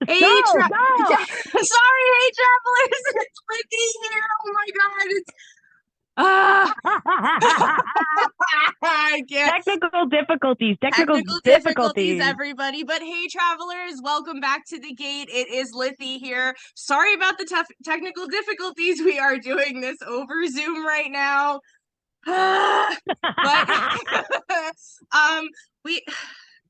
Hey, sorry, hey, travelers, it's Lithy here. Oh my God, it's I can't. Technical difficulties, everybody. But hey, travelers, welcome back to the gate. It is Lithy here. Sorry about the technical difficulties. We are doing this over Zoom right now. But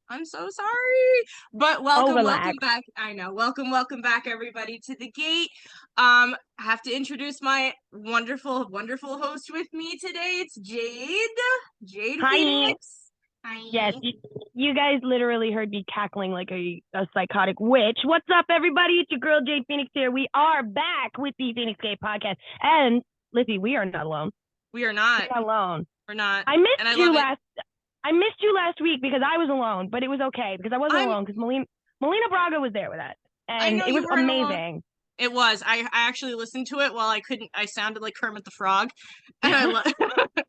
I'm so sorry, but welcome back. I know. Welcome back, everybody, to the gate. I have to introduce my wonderful host with me today. It's Jade Hi. Feinics. Hi. Yes, you guys literally heard me cackling like a psychotic witch. What's up, everybody? It's your girl, Jade Feinics here. We are back with the Fan Expo podcast. And, Lithy, we are not alone. We are not. We're not alone. We're not. I missed you last week because I was alone, but it was okay because I wasn't alone because Melina Braga was there with us. And it was amazing. It was. I actually listened to it while I sounded like Kermit the Frog. And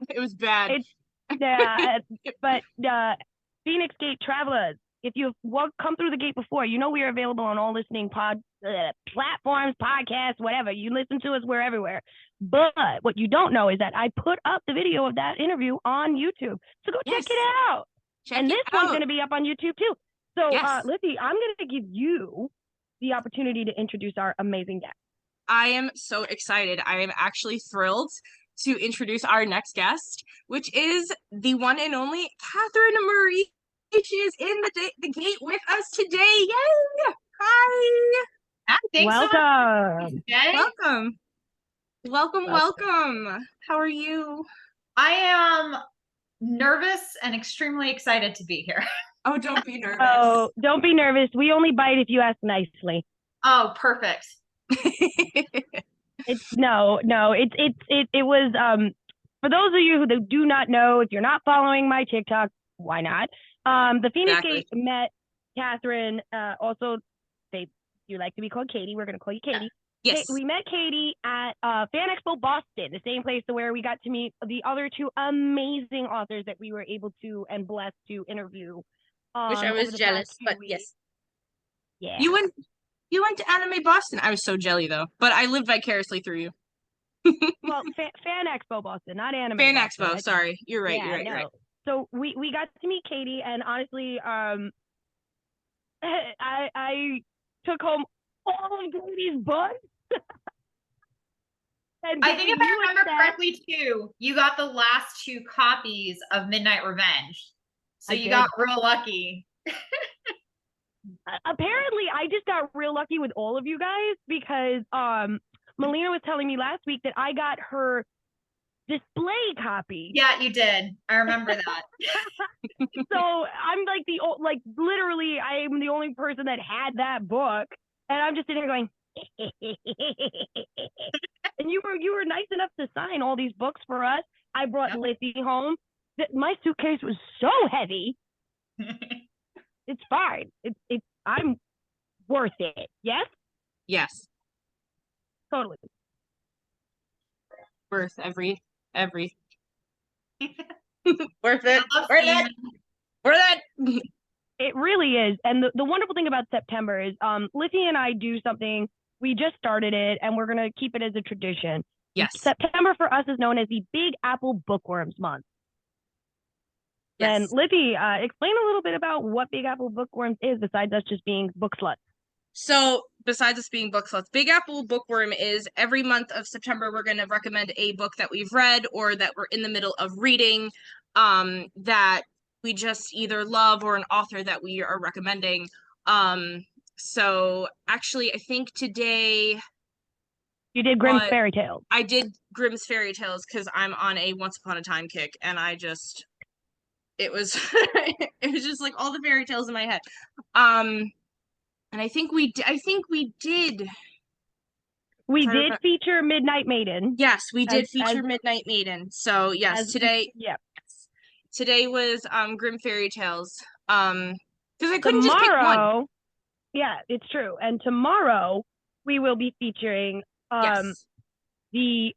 it was bad. But Phoenix Gate travelers, if you've come through the gate before, you know we are available on all listening platforms, podcasts, whatever. You listen to us, we're everywhere. But what you don't know is that I put up the video of that interview on YouTube. So go check it out. This one's going to be up on YouTube too. So, Lithy, I'm going to give you the opportunity to introduce our amazing guest. I am so excited. I am actually thrilled to introduce our next guest, which is the one and only Kathryn Marie. She is in the gate with us today. Yay! Hi. Thanks welcome. So Welcome. How are you? I am nervous and extremely excited to be here. Oh, don't be nervous. Oh, don't be nervous. We only bite if you ask nicely. Oh, perfect. It was for those of you who do not know, if you're not following my TikTok, why not? The Phoenix Gate met Kathryn. Also, you like to be called Katie. We're gonna call you Katie. Yes. We met Katie at Fan Expo Boston, the same place where we got to meet the other two amazing authors that we were able to and blessed to interview. Which I was jealous, but yes. Yeah. You went to Anime Boston. I was so jelly though, but I lived vicariously through you. Well, Fan Expo Boston, not Anime. Fan Boston. Expo. Sorry, you're right. Yeah, you're right. No. You're right. So we got to meet Katie, and honestly, I took home all of Katie's books. I think if I remember correctly, too, you got the last 2 copies of Midnight Revenge. So you got real lucky. Apparently, I just got real lucky with all of you guys because Melina was telling me last week that I got her display copy. Yeah, you did. I remember that. So I'm literally, I am the only person that had that book, and I'm just sitting here going. And you were nice enough to sign all these books for us. I brought Lithy home. My suitcase was so heavy. It's fine. I'm worth it. Yes? Yes. Totally. Worth every. Worth it. Worth it. It really is. And the wonderful thing about September is Lithy and I do something. We just started it, and we're going to keep it as a tradition. Yes. September for us is known as the Big Apple Bookworms Month. Yes. And Lithy, explain a little bit about what Big Apple Bookworms is besides us just being book sluts. So besides us being book sluts, Big Apple Bookworm is every month of September, we're going to recommend a book that we've read or that we're in the middle of reading that we just either love or an author that we are recommending. So actually, I think today... You did Grimm's Fairy Tales. I did Grimm's Fairy Tales because I'm on a Once Upon a Time kick, and I it was it was just like all the fairy tales in my head. And I think we did. We did feature Midnight Maiden. Yes, we did feature Midnight Maiden. So yes, today was Grim Fairy Tales. Because I couldn't just pick one. Yeah, it's true. And tomorrow we will be featuring the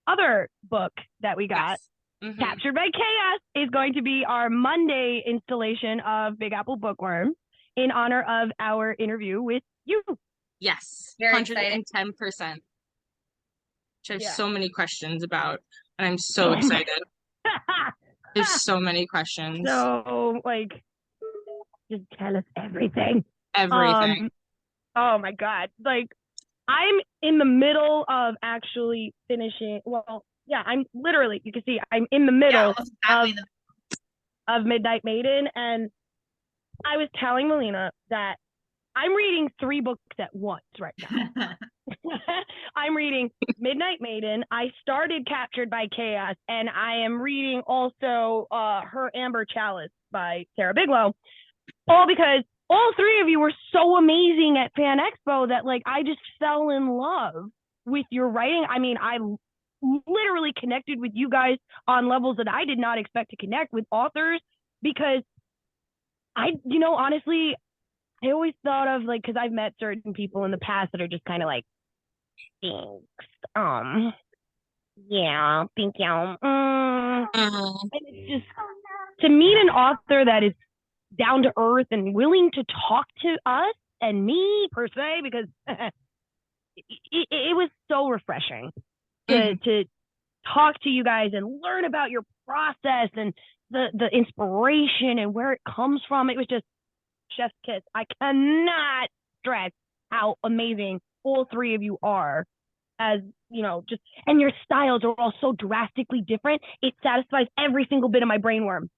other book that we got. Yes. Captured by Chaos is going to be our Monday installation of Big Apple Bookworm in honor of our interview with you. Yes, 110%. Which I have so many questions about, and I'm so excited. There's so many questions. So, like, just tell us everything. Everything. Oh my God. Like, I'm in the middle of actually finishing. Well, yeah, I'm literally, you can see, I'm in the middle of Midnight Maiden. And I was telling Melina that I'm reading 3 books at once right now. I'm reading Midnight Maiden. I started Captured by Chaos, and I am reading also Her Amber Chalice by Sarah Bigelow. All because all 3 of you were so amazing at Fan Expo that, like, I just fell in love with your writing. I mean, I literally connected with you guys on levels that I did not expect to connect with authors, because honestly, I always thought of, like, because I've met certain people in the past that are just kind of like, thanks. Yeah, thank you. And it's just, to meet an author that is down to earth and willing to talk to us and me per se, because it was so refreshing to talk to you guys and learn about your process and the inspiration and where it comes from. It was just chef's kiss. I cannot stress how amazing all 3 of you are, as just, and your styles are all so drastically different. It satisfies every single bit of my brainworm.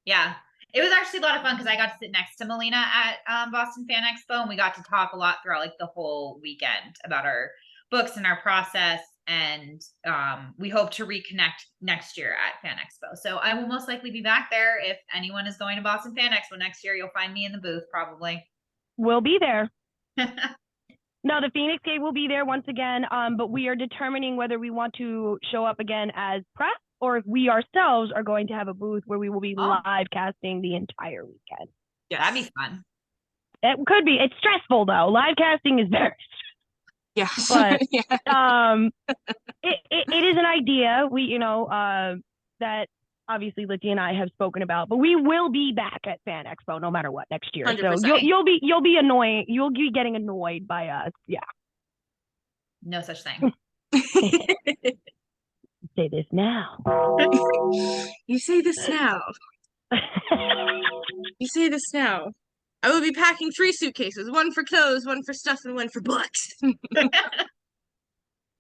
Yeah, it was actually a lot of fun because I got to sit next to Melina at Boston Fan Expo, and we got to talk a lot throughout, like, the whole weekend about our books and our process. And we hope to reconnect next year at Fan Expo. So I will most likely be back there. If anyone is going to Boston Fan Expo next year, you'll find me in the booth probably. We'll be there. No, the Phoenix Gate will be there once again, but we are determining whether we want to show up again as press or if we ourselves are going to have a booth where we will be live casting the entire weekend. Yeah, that'd be fun. It could be. It's stressful though. Live casting is very stressful. But it is an idea that obviously Lithy and I have spoken about, but we will be back at Fan Expo no matter what next year. 100%. So you'll be annoying. You'll be getting annoyed by us. Yeah. No such thing. Say this now. You say this now. You say this now. I will be packing 3 suitcases, 1 for clothes, 1 for stuff, and 1 for books.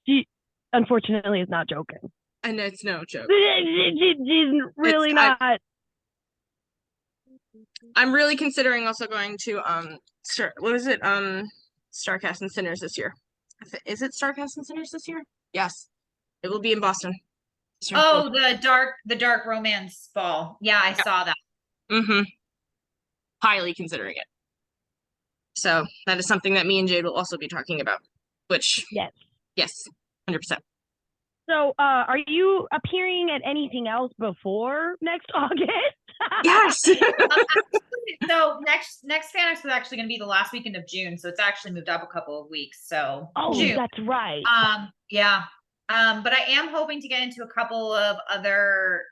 She, unfortunately, is not joking. And it's no joke. She's really not. I'm really considering also going to Starcast and Sinners this year. Is it Starcast and Sinners this year? Yes. It will be in Boston. Oh, the dark romance ball. Yeah, I saw that. Highly considering it. So that is something that me and Jade will also be talking about. Which yes, 100%. So, are you appearing at anything else before next August? Yes. So next Fan Expo is actually going to be the last weekend of June, so it's actually moved up a couple of weeks. So June. That's right. Yeah. But I am hoping to get into a couple of other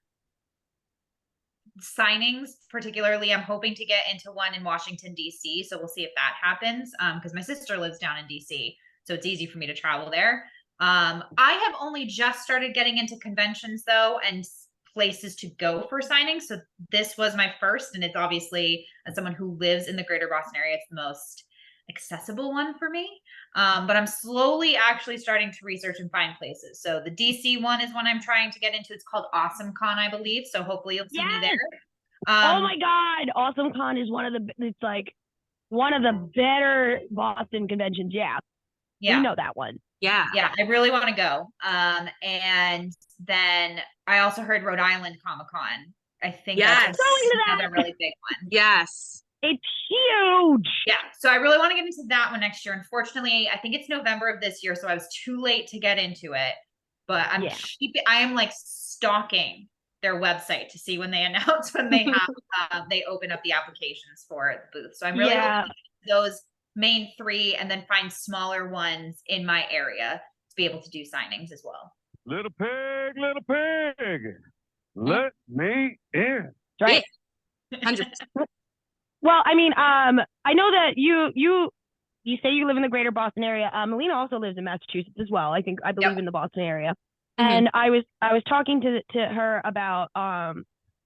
signings. Particularly, I'm hoping to get into one in Washington, D.C. So we'll see if that happens. Because my sister lives down in D.C., so it's easy for me to travel there. I have only just started getting into conventions though, and places to go for signings. So this was my first, and it's obviously, as someone who lives in the greater Boston area, it's the most accessible one for me. But I'm slowly actually starting to research and find places. So the DC one is one I'm trying to get into. It's called Awesome Con, I believe. So hopefully you'll see me there. Oh my God. Awesome Con is it's like one of the better Boston conventions. Yeah. We know that one. Yeah. Yeah. I really want to go. And then I also heard Rhode Island Comic Con I think Yes. that's Going to that. another really big one. Yes. It's huge. Yeah. So I really want to get into that one next year. Unfortunately, I think it's November of this year, so I was too late to get into it. But I am like stalking their website to see when they announce when they have they open up the applications for the booth. So I'm really hoping to get those main 3 and then find smaller ones in my area to be able to do signings as well. Little pig, let me in. Right. 100%. Well, I mean, I know that you say you live in the greater Boston area. Melina also lives in Massachusetts as well. I believe in the Boston area. Mm-hmm. And I was talking to her about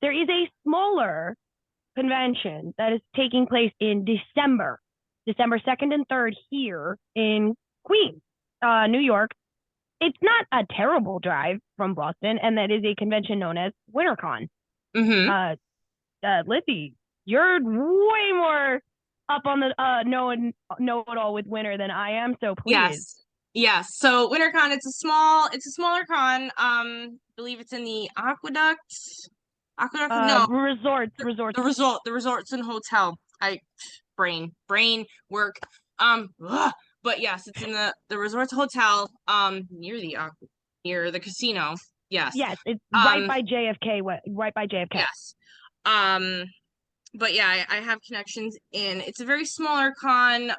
there is a smaller convention that is taking place in December 2nd and 3rd here in Queens, New York. It's not a terrible drive from Boston, and that is a convention known as WinterCon. Mm-hmm. Lithy, you're way more up on the know it all with winter than I am, so please. Yes. So WinterCon, it's a smaller con. I believe it's in the Aqueduct. No. Resorts. The resorts and hotel. Brain work. But yes, it's in the resorts hotel near the casino. Yes. Yes, it's right by JFK. Right by JFK. Yes. But yeah, I have connections in. It's a very smaller con.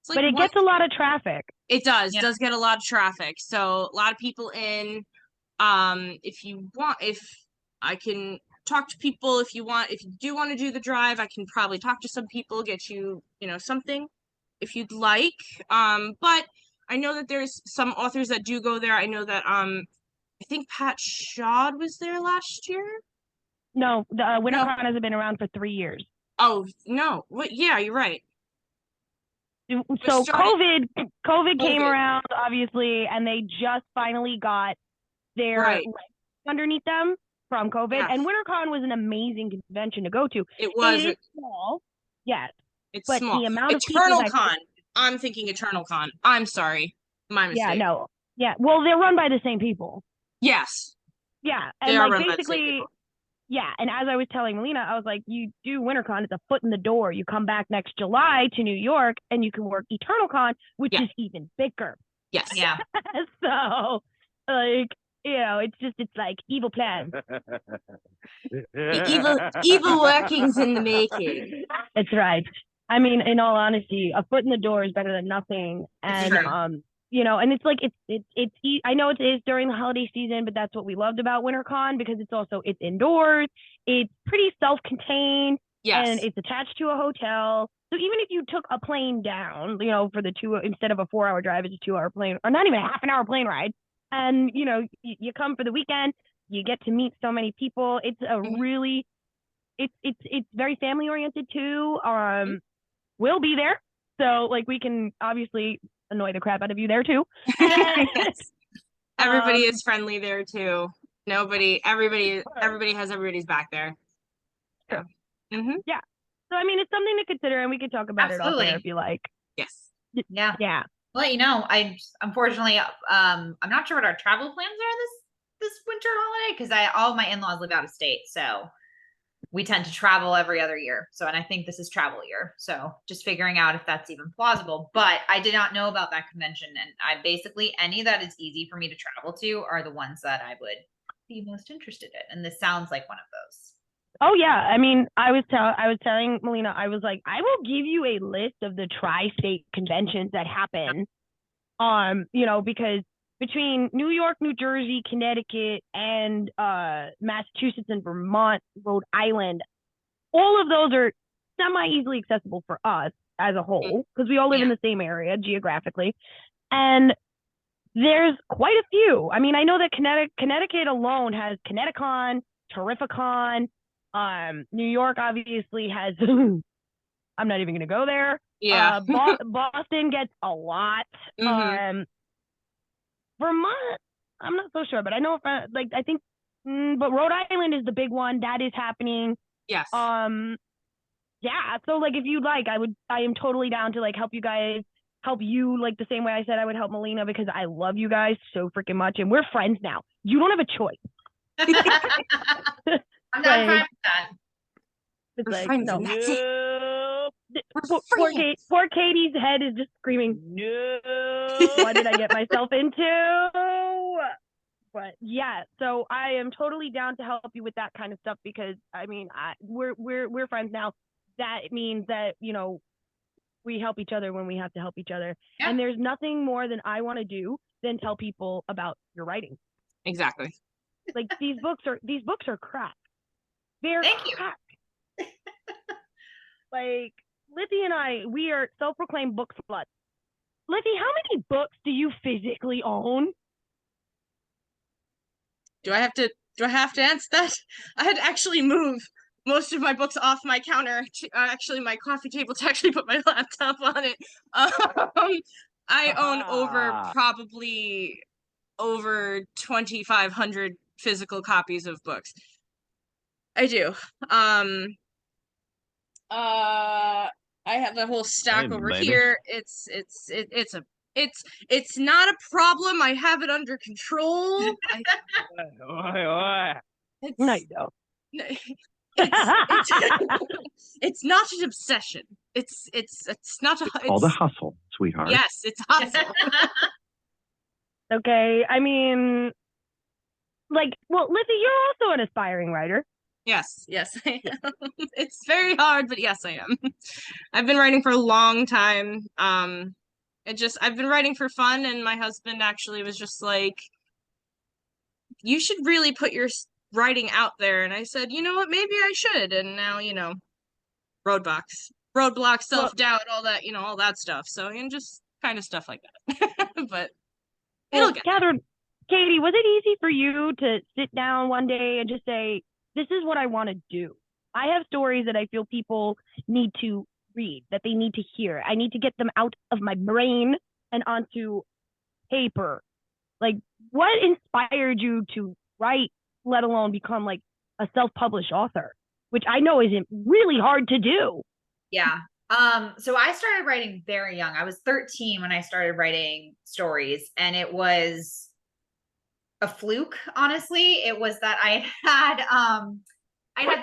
But it gets a lot of traffic. It does get a lot of traffic. So a lot of people in. If I can talk to people, if you do want to do the drive, I can probably talk to some people, get you, something if you'd like. But I know that there's some authors that do go there. I know that I think Pat Shawd was there last year. No, the WinterCon hasn't been around for 3 years. Oh no! What? Yeah, you're right. So COVID came around, obviously, and they just finally got their legs underneath them from COVID. Yes. And WinterCon was an amazing convention to go to. It was. It's small. Yes. It's but small. The amount Eternal of people Con. I'm thinking Eternal Con. I'm sorry. My mistake. Yeah, no. Yeah. Well, they're run by the same people. Yes. Yeah. And basically, yeah. And as I was telling Melina, I was like, you do WinterCon, it's a foot in the door. You come back next July to New York and you can work Eternal Con, which is even bigger. Yes. Yeah. So, it's like evil plan. evil workings in the making. That's right. I mean, in all honesty, a foot in the door is better than nothing. And and it's like it's I know it is during the holiday season, but that's what we loved about WinterCon because it's indoors, it's pretty self-contained, and it's attached to a hotel. So even if you took a plane down, for the 2 instead of a 4-hour drive, it's a 2-hour plane, or not even a half an hour plane ride, and you come for the weekend, you get to meet so many people. It's a really, it's very family oriented too. We'll be there, so like we can obviously annoy the crap out of you there too. Everybody is friendly there too. Everybody has everybody's back there. True. Yeah. So I mean, it's something to consider, and we could talk about it all there if you like. Yes. Yeah. Yeah. Well, I unfortunately, I'm not sure what our travel plans are this winter holiday because all my in-laws live out of state, so we tend to travel every other year. So, and I think this is travel year. So just figuring out if that's even plausible. But I did not know about that convention. And I basically, any that is easy for me to travel to are the ones that I would be most interested in. And this sounds like one of those. Oh, yeah. I mean, I was telling Melina, I was like, I will give you a list of the tri-state conventions that happen. Because between New York, New Jersey, Connecticut, and Massachusetts and Vermont, Rhode Island, all of those are semi-easily accessible for us as a whole because we all live in the same area geographically. And there's quite a few. I mean, I know that Connecticut alone has Connecticon, Terrificon. New York obviously has, I'm not even going to go there. Yeah. Boston gets a lot. Vermont, I'm not so sure, but I know but Rhode Island is the big one that is happening. Yes. Yeah. So like, if you'd like, I am totally down to like help you like the same way I said I would help Melina because I love you guys so freaking much and we're friends now. You don't have a choice. I'm I'm fine with that. It's We're like, friends no. and that's it. Poor Katie's head is just screaming, no, what did I get myself into? But yeah, so I am totally down to help you with that kind of stuff because I mean, we're friends now. That means that, you know, we help each other when we have to help each other. Yeah. And there's nothing more than I want to do than tell people about your writing. Exactly. Like these books are crap. They're Thank you. crap. Like Lithy and I, we are self-proclaimed book sluts. Lithy, how many books do you physically own? Do I have to answer that? I had to actually move most of my books off my counter to actually my coffee table to actually put my laptop on it. I own probably over 2,500 physical copies of books. I do. I have the whole stack over here. It's not a problem. I have it under control. It's, No, you don't. it's not an obsession. It's not a. It's called a hustle, sweetheart. Yes, it's hustle. Okay, I mean, like, well, Lithy, you're also an aspiring writer. Yes, I am. It's very hard, but yes, I am. I've been writing for a long time. I've been writing for fun, and my husband actually was just like, you should really put your writing out there. And I said, you know what, maybe I should. And now, you know, roadblocks, self-doubt, all that stuff. So, and just kind of stuff like that. But it'll get Kathryn, Katie, was it easy for you to sit down one day and just say, this is what I want to do? I have stories that I feel people need to read, that they need to hear. I need to get them out of my brain and onto paper. Like, what inspired you to write, let alone become like a self-published author, which I know isn't really hard to do? Yeah. So I started writing very young. I was 13 when I started writing stories, and it was a fluke, honestly. It was that I had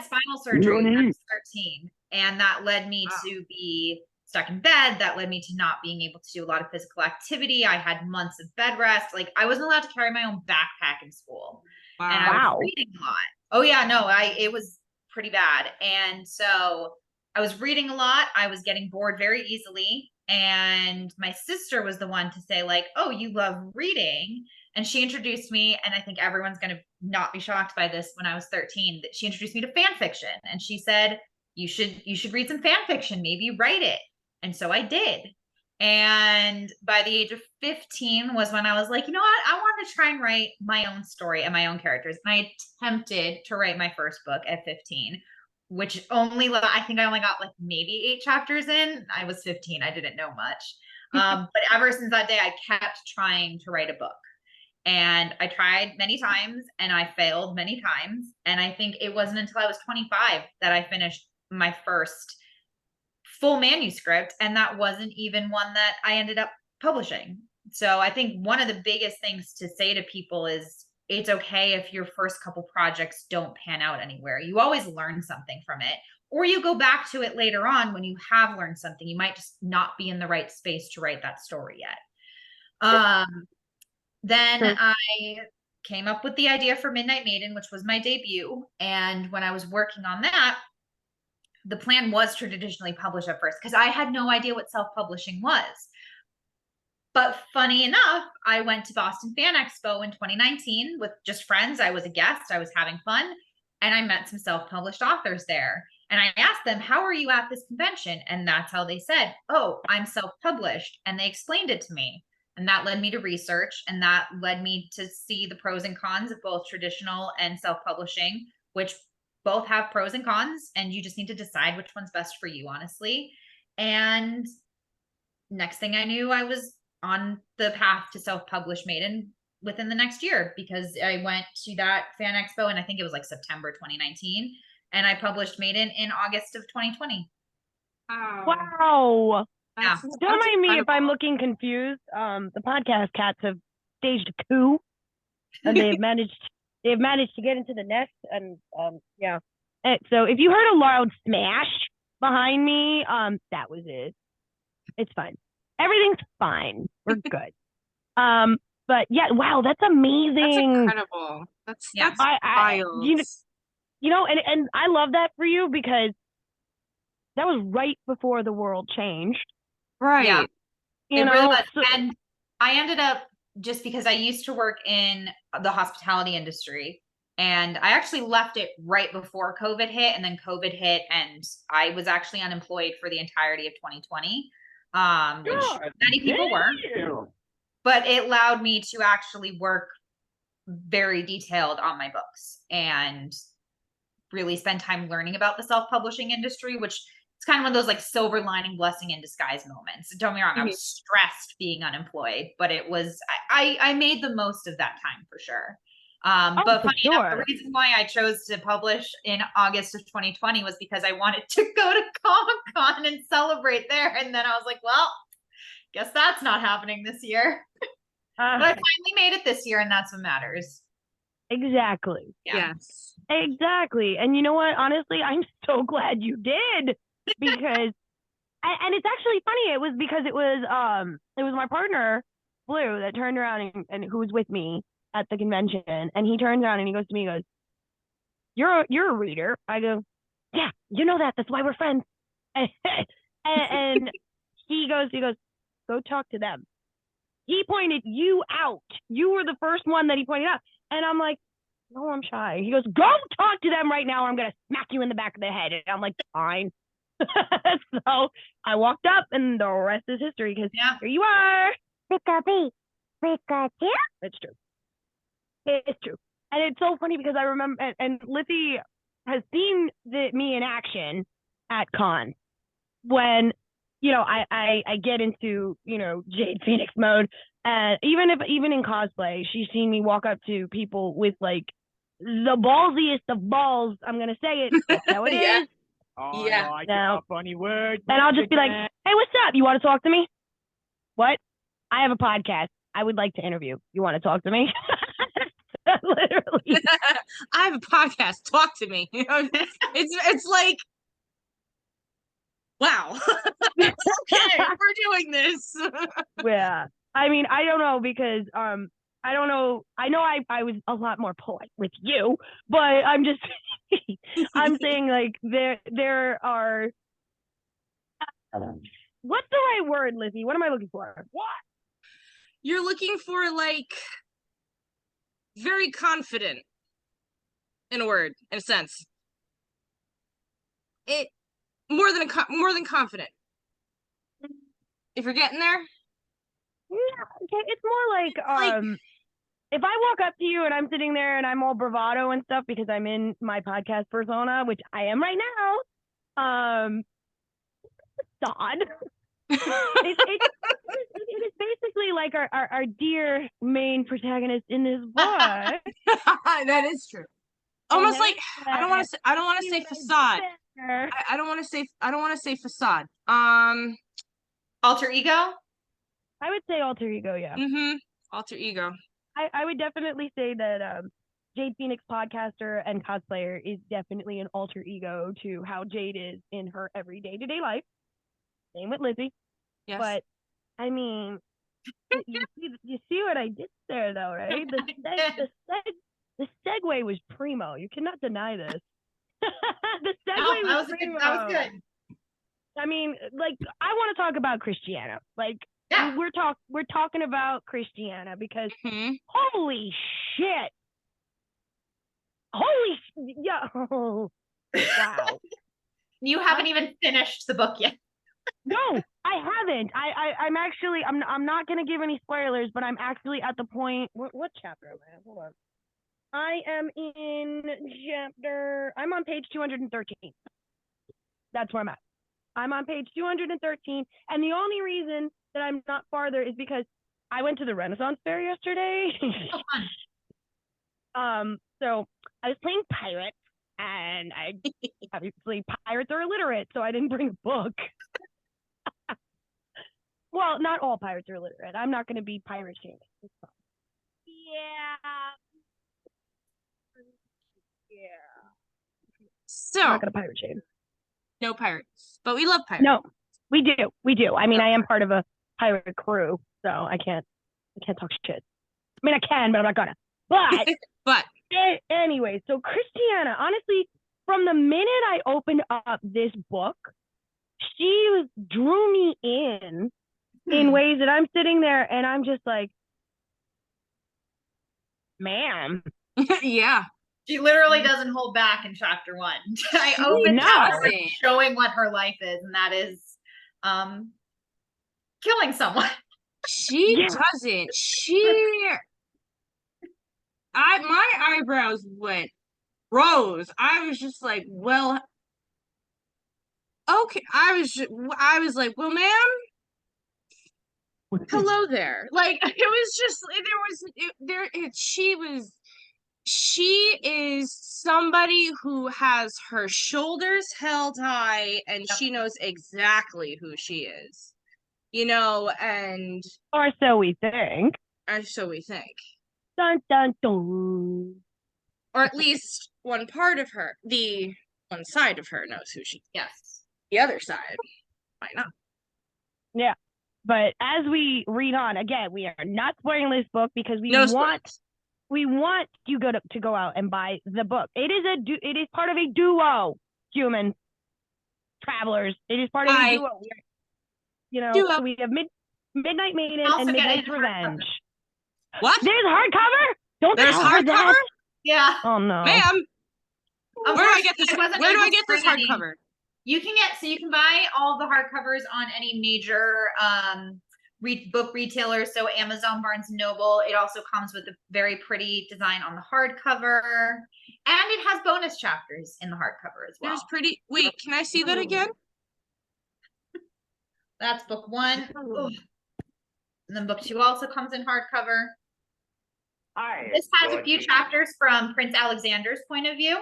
spinal surgery when I was 13, and that led me to be stuck in bed. That led me to not being able to do a lot of physical activity. I had months of bed rest. Like, I wasn't allowed to carry my own backpack in school. Wow. And I was reading a lot. Oh yeah, no, it was pretty bad. And so I was reading a lot. I was getting bored very easily. And my sister was the one to say, like, oh, you love reading. And she introduced me, and I think everyone's going to not be shocked by this, when I was 13, that she introduced me to fan fiction. And she said, you should read some fan fiction, maybe write it. And so I did. And by the age of 15 was when I was like, you know what? I want to try and write my own story and my own characters. And I attempted to write my first book at 15, which I think I only got like maybe 8 chapters in. I was 15. I didn't know much. But ever since that day, I kept trying to write a book. And I tried many times, and I failed many times. And I think it wasn't until I was 25 that I finished my first full manuscript. And that wasn't even one that I ended up publishing. So I think one of the biggest things to say to people is, it's okay if your first couple projects don't pan out anywhere. You always learn something from it, or you go back to it later on when you have learned something. You might just not be in the right space to write that story yet. Then I came up with the idea for Midnight Maiden, which was my debut. And when I was working on that, the plan was to traditionally publish at first, because I had no idea what self-publishing was. But funny enough, I went to Boston Fan Expo in 2019 with just friends. I was a guest. I was having fun. And I met some self-published authors there. And I asked them, how are you at this convention? And that's how they said, oh, I'm self-published. And they explained it to me. And that led me to research. And that led me to see the pros and cons of both traditional and self-publishing, which both have pros and cons. And you just need to decide which one's best for you, honestly. And next thing I knew, I was on the path to self-publish Maiden within the next year, because I went to that Fan Expo, and I think it was like September 2019, and I published Maiden in August of 2020. Wow. Yeah. Don't mind me if I'm looking confused. The podcast cats have staged a coup, and they've managed they've managed to get into the nest, and yeah. So if you heard a loud smash behind me, that was it. It's fine. Everything's fine. We're good. But yeah, wow, that's That's amazing. incredible. That's wild. And I love that for you because that was right before the world changed. Right. Yeah. You It know, really was. so, And I ended up, just because I used to work in the hospitality industry, and I actually left it right before COVID hit, and then COVID hit, and I was actually unemployed for the entirety of 2020, which many people were. But it allowed me to actually work very detailed on my books and really spend time learning about the self-publishing industry, which it's kind of one of those like silver lining blessing in disguise moments. Don't get me wrong, I was stressed being unemployed, but it was I made the most of that time for sure. But funny enough, the reason why I chose to publish in August of 2020 was because I wanted to go to Comic-Con and celebrate there. And then I was like, well, guess that's not happening this year. But I finally made it this year, and that's what matters. Exactly. Yeah. Yes. Exactly. And you know what? Honestly, I'm so glad you did because and it's actually funny. It was because it was my partner, Blue, that turned around and who was with me at the convention, and he turns around and he goes to me, he goes, You're a reader. I go, yeah, you know that. That's why we're friends. And he goes, go talk to them. He pointed you out. You were the first one that he pointed out. And I'm like, no, I'm shy. He goes, go talk to them right now, or I'm going to smack you in the back of the head. And I'm like, fine. So I walked up, and the rest is history, because here you are. Pikachu. It's true. It's true. And it's so funny because I remember, and Lithy has seen me in action at con when, I get into, Jade Phoenix mode. And even in cosplay, she's seen me walk up to people with like the ballsiest of balls. I'm going to say it. That's how it is. Oh, Yeah. no, I got funny words. And I'll just be like, hey, what's up? You want to talk to me? What? I have a podcast. I would like to interview. You want to talk to me? Literally. I have a podcast. Talk to me. It's like, wow. Okay, we're doing this. Yeah. I mean, I don't know, because I don't know. I know I was a lot more polite with you, but I'm just I'm saying, like, there are what's the right word, Lizzie? What am I looking for? What? You're looking for, like, very confident, in a word, in a sense. It more than confident. If you're getting there. Yeah, okay. It's more like if I walk up to you and I'm sitting there and I'm all bravado and stuff because I'm in my podcast persona, which I am right now, facade. It is basically like our dear main protagonist in this book. That is true. Almost like I don't want to say facade. I don't want to say facade. Alter ego? I would say alter ego, yeah. Alter ego. I would definitely say that Jade Phoenix, podcaster and cosplayer, is definitely an alter ego to how Jade is in her everyday to-day life. Same with Lizzie. Yes. But I mean, you see what I did there, though, right? The segue was primo. You cannot deny this. The segue was primo. That was good. I mean, like, I want to talk about Christiana. Like, we're talking about Christiana because holy shit. Yeah. Oh, wow. You haven't even finished the book yet. No, I haven't. I'm actually, I'm not gonna give any spoilers, but I'm actually at the point. What chapter am I at? Hold on. I am in I'm on page 213. That's where I'm at. I'm on page 213, and the only reason that I'm not farther is because I went to the Renaissance Fair yesterday. Oh, fun. So I was playing pirates, and obviously pirates are illiterate, so I didn't bring a book. Well, not all pirates are illiterate. I'm not going to be pirate shaming. Yeah. Yeah. So I'm not gonna pirate shame. no pirates, but we love pirates. No, we do. I mean, I am part of a pirate crew, so I can't talk shit. I mean, I can, but I'm not gonna. But But anyway, so Christiana, honestly, from the minute I opened up this book, she drew me in ways that I'm sitting there and I'm just like, ma'am. yeah. She literally doesn't hold back in chapter 1. I She opened chapter doesn't. 1 showing what her life is, and that is killing someone. She Yeah. doesn't. My eyebrows rose. I was just like, well, okay. I was like, well, ma'am, hello there. Like, it was just, she is somebody who has her shoulders held high and she knows exactly who she is, and Or so we think. so we think. Dun dun dun. Or at least one side of her knows who she. Yes. The other side might not. Yeah. But as we read on, again, we are not spoiling this book because we want you to go out and buy the book. It is part of a duo, human travelers. It is part of a duo. Duo. So we have Midnight Maiden and Midnight's Revenge. What? There's hardcover? There's hardcover? Yeah. Oh no. Ma'am. Where do I get this? Where do I get this hardcover? You can buy all the hardcovers on any major book retailers. So Amazon, Barnes & Noble. It also comes with a very pretty design on the hardcover. And it has bonus chapters in the hardcover as well. Wait, can I see that again? That's book 1. Ugh. And then book 2 also comes in hardcover. This has a few chapters from Prince Alexander's point of view.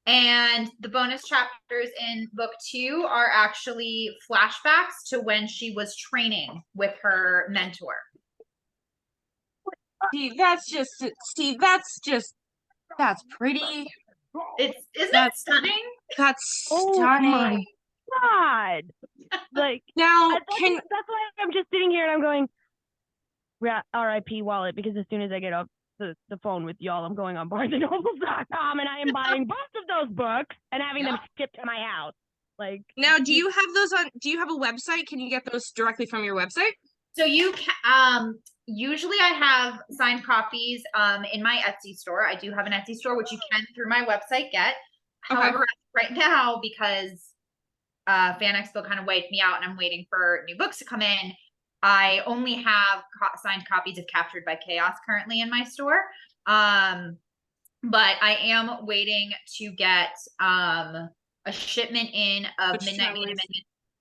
And the bonus chapters in book 2 are actually flashbacks to when she was training with her mentor. That's pretty. Isn't that stunning? That's Oh stunning. my God. Like, now, that's why I'm just sitting here and I'm going, RIP wallet, because as soon as I get off the phone with y'all, I'm going on BarnesandNoble.com and I am buying both of those books and having them shipped to my house. Like, now, do you have a website? Can you get those directly from your website? So you can, usually I have signed copies in my Etsy store. I do have an Etsy store, which you can through my website get. Okay. However, right now, because Fan Expo kind of wiped me out and I'm waiting for new books to come in, I only have signed copies of Captured by Chaos currently in my store. But I am waiting to get a shipment in of Midnight Maiden.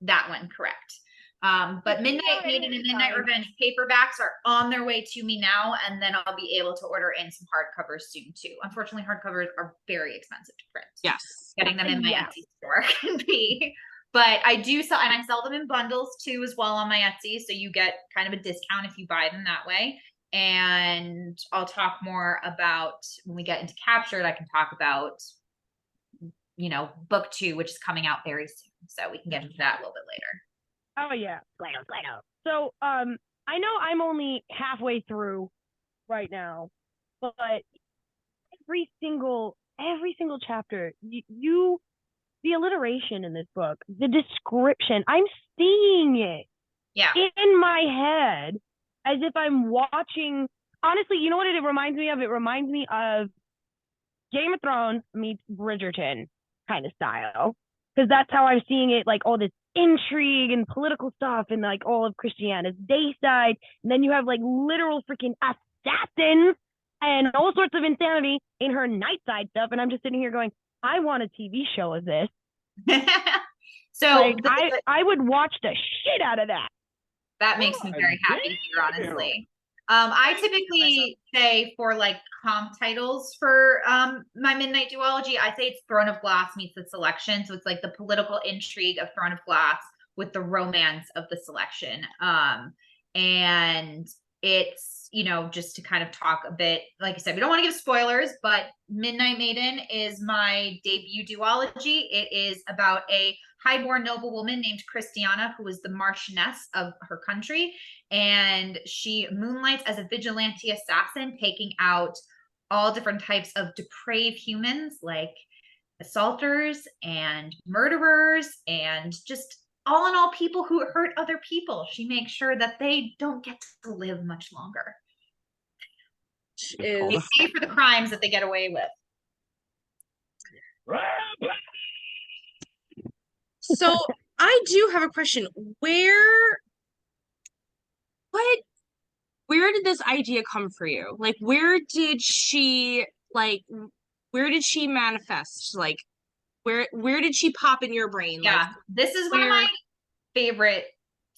That one, correct. But Midnight Maiden and Midnight Revenge paperbacks are on their way to me now, and then I'll be able to order in some hardcovers soon too. Unfortunately, hardcovers are very expensive to print. Yes. Getting them in my Etsy store can be. But I do sell, and I sell them in bundles too as well on my Etsy. So you get kind of a discount if you buy them that way. And I'll talk more about when we get into Captured. I can talk about, book 2, which is coming out very soon. So we can get into that a little bit later. Oh yeah, Play-Doh. So I know I'm only halfway through right now, but every single chapter, the alliteration in this book, the description, I'm seeing it in my head as if I'm watching. Honestly, you know what it reminds me of? It reminds me of Game of Thrones meets Bridgerton kind of style, because that's how I'm seeing it, like all this intrigue and political stuff and like all of Christiana's day side. And then you have like literal freaking assassins and all sorts of insanity in her night side stuff. And I'm just sitting here going, I want a TV show of this. So like, I would watch the shit out of that. That makes me very happy to hear, honestly. I typically say for like comp titles for my Midnight duology, I say it's Throne of Glass meets the Selection. So it's like the political intrigue of Throne of Glass with the romance of the Selection. And it's, just to kind of talk a bit, like I said, we don't want to give spoilers, but Midnight Maiden is my debut duology. It is about a highborn noblewoman named Christiana, who is the marchioness of her country. And she moonlights as a vigilante assassin, taking out all different types of depraved humans, like assaulters and murderers and just all in all people who hurt other people. She makes sure that they don't get to live much longer. They pay for the crimes that they get away with. So I do have a question. Where did this idea come for you? Like, where did she manifest? Like, where did she pop in your brain? Yeah, like, this is one of my favorite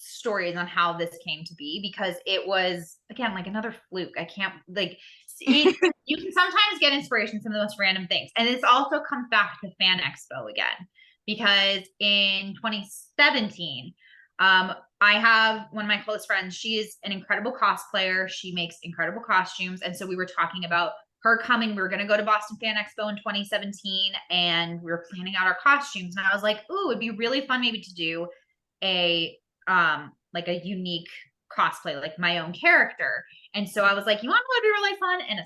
stories on how this came to be, because it was, again, like another fluke. I can't, like, you can sometimes get inspiration from the most random things. And this also comes back to Fan Expo again, because in 2017, I have one of my close friends. She is an incredible cosplayer. She makes incredible costumes. And so we were talking about her coming. We were going to go to Boston Fan Expo in 2017, and we were planning out our costumes. And I was like, ooh, it'd be really fun maybe to do a like a unique cosplay, like my own character. And so I was like, you want what would be really fun? An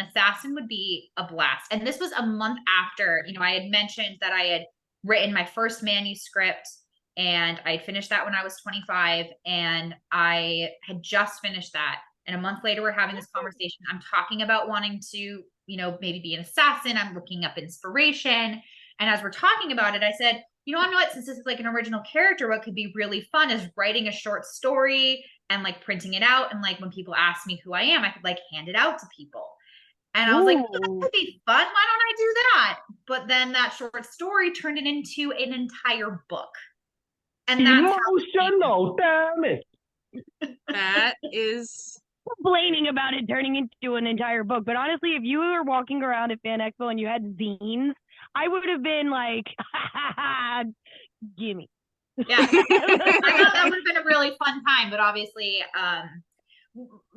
assassin would be a blast. And this was a month after, I had mentioned that I had written my first manuscript, and I finished that when I was 25, and I had just finished that. And a month later, we're having this conversation. I'm talking about wanting to, maybe be an assassin. I'm looking up inspiration. And as we're talking about it, I said, I know what, since this is like an original character, what could be really fun is writing a short story and like printing it out. And like when people ask me who I am, I could like hand it out to people. And I was like, that could be fun. Why don't I do that? But then that short story turned it into an entire book. And that's emotional, damn it. That is complaining about it turning into an entire book. But honestly, if you were walking around at Fan Expo and you had zines, I would have been like, gimme. Yeah. I thought that would have been a really fun time, but obviously,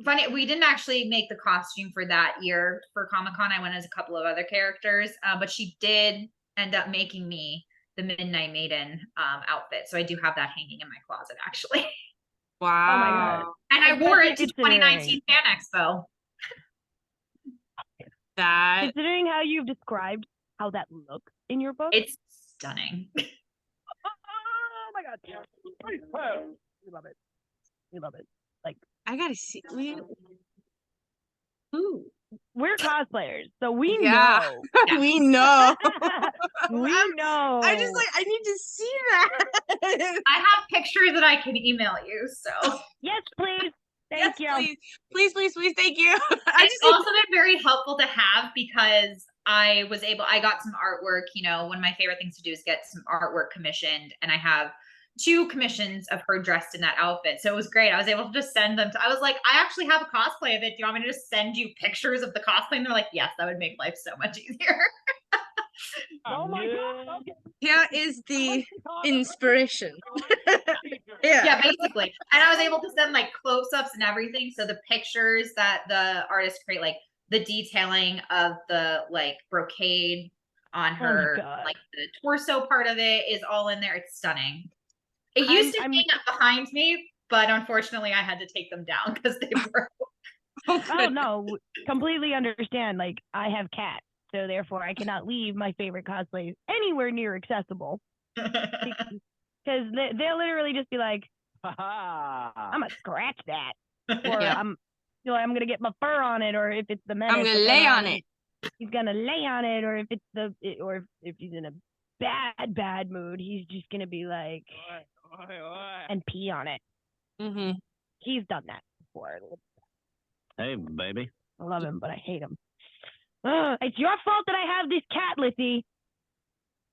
funny, we didn't actually make the costume for that year for Comic-Con. I went as a couple of other characters, but she did end up making me the Midnight Maiden outfit. So I do have that hanging in my closet, actually. wow. Oh my god. And I wore it to 2019 Fan Expo. Considering how you've described how that looks in your book, it's stunning. Oh my god. We love it. We love it. Like, I gotta see. Ooh. We're cosplayers, so we know. Yeah. We know. We know. I just like, I need to see that. I have pictures that I can email you, so. Yes, please. Yes, Thank you. please, thank you. It's also been very helpful to have, because I got some artwork. One of my favorite things to do is get some artwork commissioned, and I have 2 commissions of her dressed in that outfit. So it was great. I was able to just send them I was like, I actually have a cosplay of it. Do you want me to just send you pictures of the cosplay? And they're like, yes, that would make life so much easier. Oh my god. Here is the inspiration. Yeah, basically. And I was able to send like close-ups and everything. So the pictures that the artists create, like the detailing of the like brocade on her, like the torso part of it is all in there. It's stunning. It used to hang up behind me, but unfortunately I had to take them down because they broke. Oh no, completely understand. Like, I have cats, so therefore I cannot leave my favorite cosplays anywhere near accessible. Because they'll literally just be like, I'm gonna scratch that, or Yeah. I'm gonna get my fur on it, or if it's the menace, I'm gonna lay on it. He's gonna lay on it, or if it's if he's in a bad mood, he's just gonna be like and pee on it. Mm-hmm. He's done that before. Hey, baby. I love him, but I hate him. It's your fault that I have this cat, Lithy.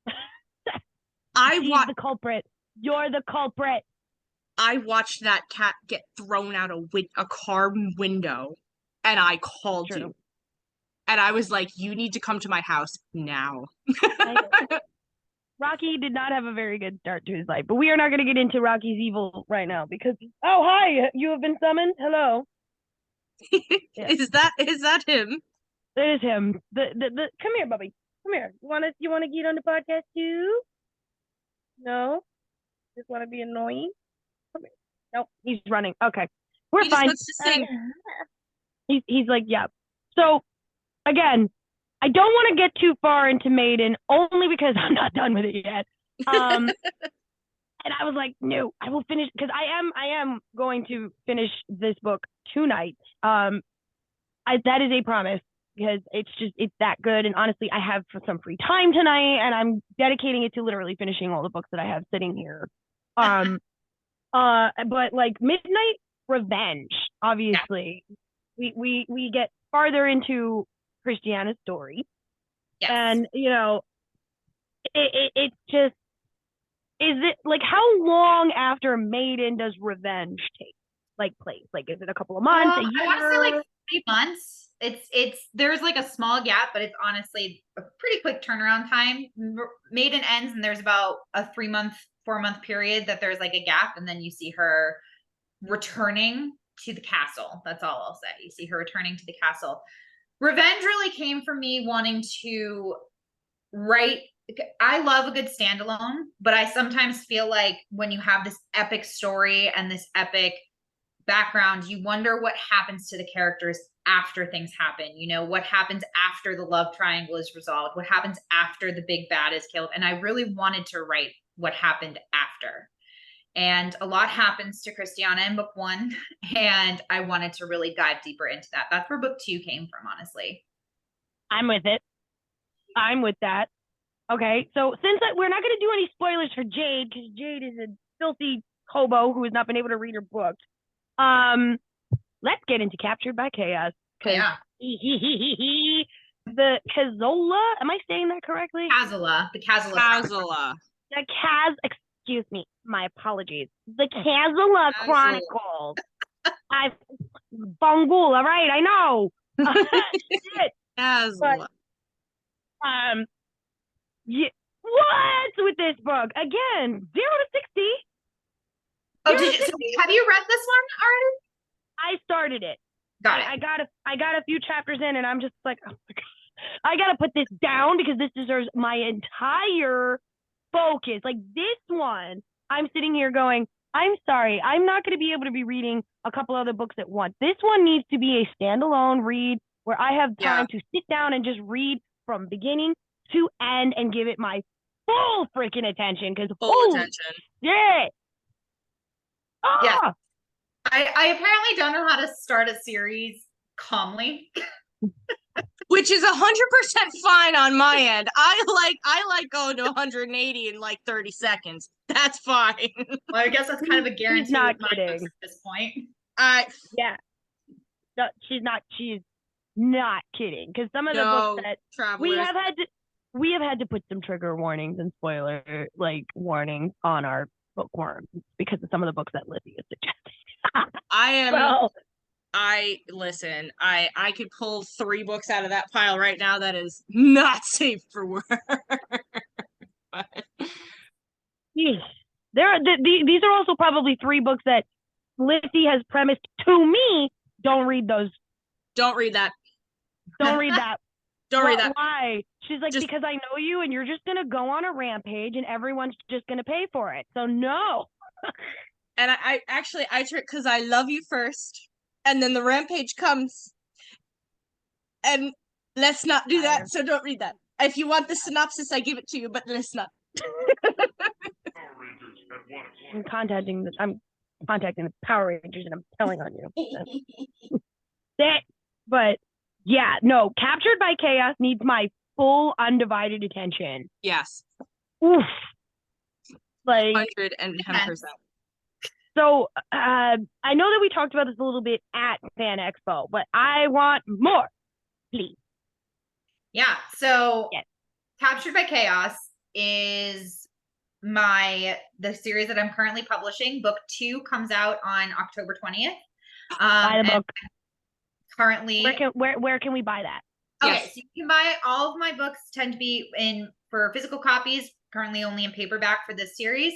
He's the culprit. You're the culprit. I watched that cat get thrown out a car window, and I called you. And I was like, you need to come to my house now. Rocky did not have a very good start to his life, but we are not going to get into Rocky's evil right now because, oh, hi, you have been summoned. Hello. Yeah. Is that him? It is him. The come here, Bubby. Come here. You wanna get on the podcast too? No? Just wanna be annoying? Come here. Nope, he's running. Okay. We're He just fine. wants to sing. He's like, yeah. So again, I don't want to get too far into Maiden only because I'm not done with it yet. And I was like, no, I will finish because I am going to finish this book tonight. That is a promise because it's that good. And honestly, I have some free time tonight, and I'm dedicating it to literally finishing all the books that I have sitting here. But like Midnight Revenge, obviously, we get farther into Christiana's story, Yes. and it's just. Is it like how long after Maiden does Revenge take place? Like, is it a couple of months, a year? I want to say like 3 months. It's there's like a small gap, but it's honestly a pretty quick turnaround time. Maiden ends, and there's about a 4-month period that there's like a gap, and then you see her returning to the castle. That's all I'll say. You see her returning to the castle. Revenge really came from me wanting to write. I love a good standalone, but I sometimes feel like when you have this epic story and this epic background, you wonder what happens to the characters after things happen. What happens after the love triangle is resolved? What happens after the big bad is killed? And I really wanted to write what happened after. And a lot happens to Christiana in book 1, and I wanted to really dive deeper into that. That's where book 2 came from, honestly. I'm with it. I'm with that. Okay, so since we're not going to do any spoilers for Jade, because Jade is a filthy hobo who has not been able to read her books, let's get into Captured by Chaos. Yeah. The Kazola, am I saying that correctly? The Kazola. Excuse me, my apologies. The Kazola Chronicles. I bungle, all right, I know. Shit. Kazola. Yeah, what's with this book? Again, 0 to 60. Oh, have you read this one already? I started it. Got it. I got a few chapters in, and I'm just like, oh my god, I gotta put this down because this deserves my entire focus. Like this one, I'm sitting here going, I'm sorry, I'm not going to be able to be reading a couple other books at once. This one needs to be a standalone read where I have time to sit down and just read from beginning to end and give it my full freaking attention. Because attention. Yeah. Yeah. I apparently don't know how to start a series calmly. Which is 100% fine on my end. I like going to 180 in like 30 seconds. That's fine. Well, I guess that's kind of a guarantee. She's not kidding at this point. Yeah. No, she's not kidding. Because some of the books that we have had to put some trigger warnings and spoiler warnings on our bookworms because of some of the books that Lithy is suggesting. I could pull 3 books out of that pile right now that is not safe for work. These are also probably 3 books that Lithy has premised to me. Don't read those. Don't read that. Don't read that. Don't read that. Why? She's like, because I know you and you're just going to go on a rampage and everyone's just going to pay for it. So no. And I trick because I love you first. And then the rampage comes. And let's not do that. So don't read that. If you want the synopsis, I give it to you, but let's not. I'm contacting the Power Rangers and I'm telling on you. But yeah, no, Captured by Chaos needs my full undivided attention. Yes. Oof. 110%. So I know that we talked about this a little bit at Fan Expo, but I want more, please. Yeah. So Captured by Chaos is the series that I'm currently publishing. Book 2 comes out on October 20th. Buy the book. Currently, where can we buy that? Okay, so you can buy all of my books. Tend to be for physical copies. Currently, only in paperback for this series.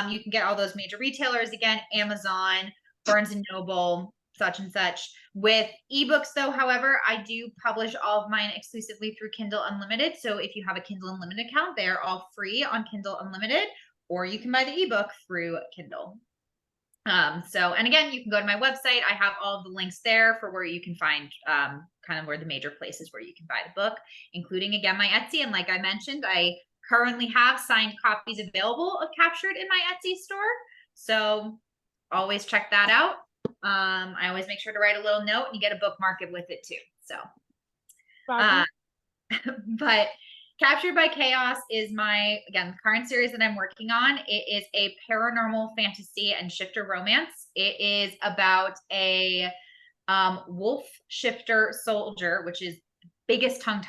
You can get all those major retailers again: Amazon, Barnes and Noble, such and such. With ebooks, though, however, I do publish all of mine exclusively through Kindle Unlimited. So if you have a Kindle Unlimited account, they are all free on Kindle Unlimited, or you can buy the ebook through Kindle. And again, you can go to my website. I have all of the links there for where you can find kind of where the major places where you can buy the book, including, again, my Etsy. And like I mentioned, I currently have signed copies available of Captured in my Etsy store. So always check that out. I always make sure to write a little note, and you get a bookmark it with it too. So, but Captured by Chaos is my, again, current series that I'm working on. It is a paranormal fantasy and shifter romance. It is about a wolf shifter soldier, which is biggest tongue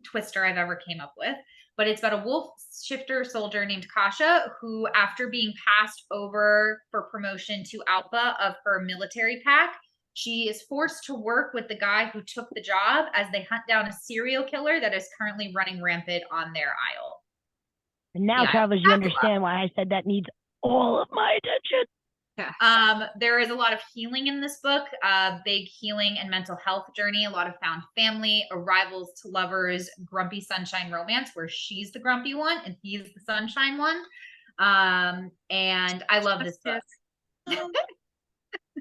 twister I've ever came up with. But it's about a wolf shifter soldier named Kasha, who, after being passed over for promotion to Alpha of her military pack, she is forced to work with the guy who took the job as they hunt down a serial killer that is currently running rampant on their isle. And now, travelers, you understand why I said that needs all of my attention. Yeah. There is a lot of healing in this book, big healing and mental health journey, a lot of found family, arrivals to lovers, grumpy sunshine romance, where she's the grumpy one and he's the sunshine one. And I love this book.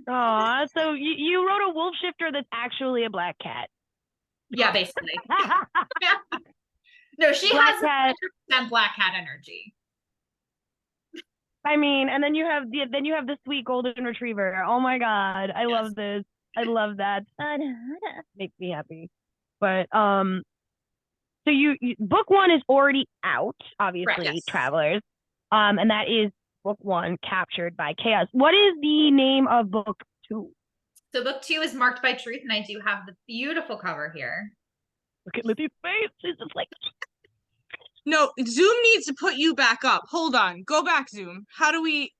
Aw, so you wrote a wolf shifter that's actually a black cat. Yeah, basically. No, she has 100% black cat energy. I mean, and then you have the sweet golden retriever. Oh my God, I love this. I love that. Makes me happy. But so you book one is already out, obviously, yes. travelers. And that is book one, Captured by Chaos. What is the name of book two? So book two is Marked by Truth, and I do have the beautiful cover here. Look at Lithy's face. It's just like. No, Zoom needs to put you back up. Hold on. Go back, Zoom. How do we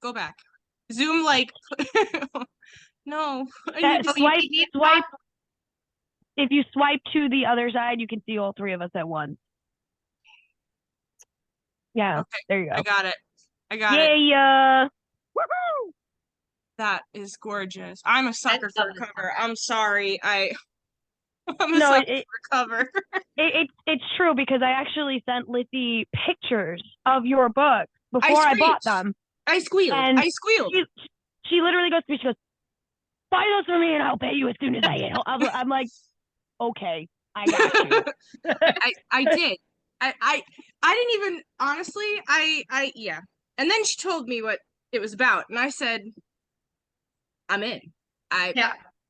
go back? Zoom, like, no. Swipe. If you swipe to the other side, you can see all three of us at once. Yeah, okay. There you go. I got it. Yeah. Woo-hoo! That is gorgeous. I'm a sucker for a cover. I'm sorry. I'm a sucker for cover. It's true, because I actually sent Lithy pictures of your book before I bought them. I squealed. She literally goes to me, she goes, "Buy those for me and I'll pay you as soon as I get home." I'm like, okay, I got you. I did. I didn't even, honestly, yeah. And then she told me what it was about, and I said, I'm in. I'm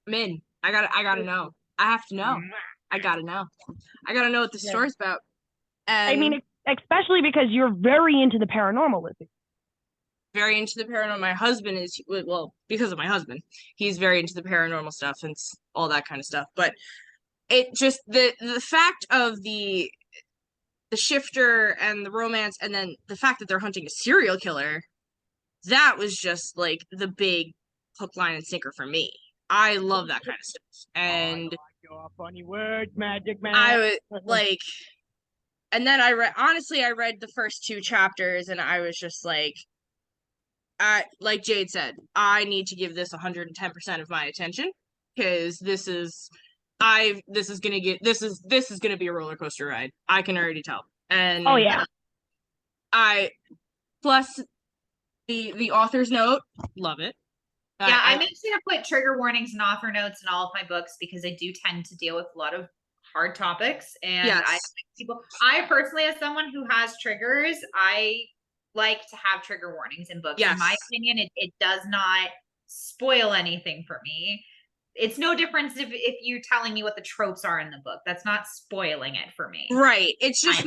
in. I gotta know. I have to know. I gotta know. I gotta know what the story's about. And I mean, especially because you're very into the paranormal, Lithy. Very into the paranormal. My husband is, well, because of my husband, he's very into the paranormal stuff and all that kind of stuff. But it just, the fact of the shifter and the romance, and then the fact that they're hunting a serial killer, that was just like the big hook, line, and sinker for me. I love that kind of stuff. And your funny words, magic man. I was like, and then I read the first two chapters, and I was just like, like Jade said, I need to give this 110% of my attention, because this is gonna be a roller coaster ride. I can already tell. And oh yeah, plus the author's note, love it. Yeah, I make sure to put trigger warnings and author notes in all of my books, because I do tend to deal with a lot of hard topics. And I personally, as someone who has triggers, I like to have trigger warnings in books. In my opinion, it does not spoil anything for me. It's no difference if you're telling me what the tropes are in the book. That's not spoiling it for me. Right. It's just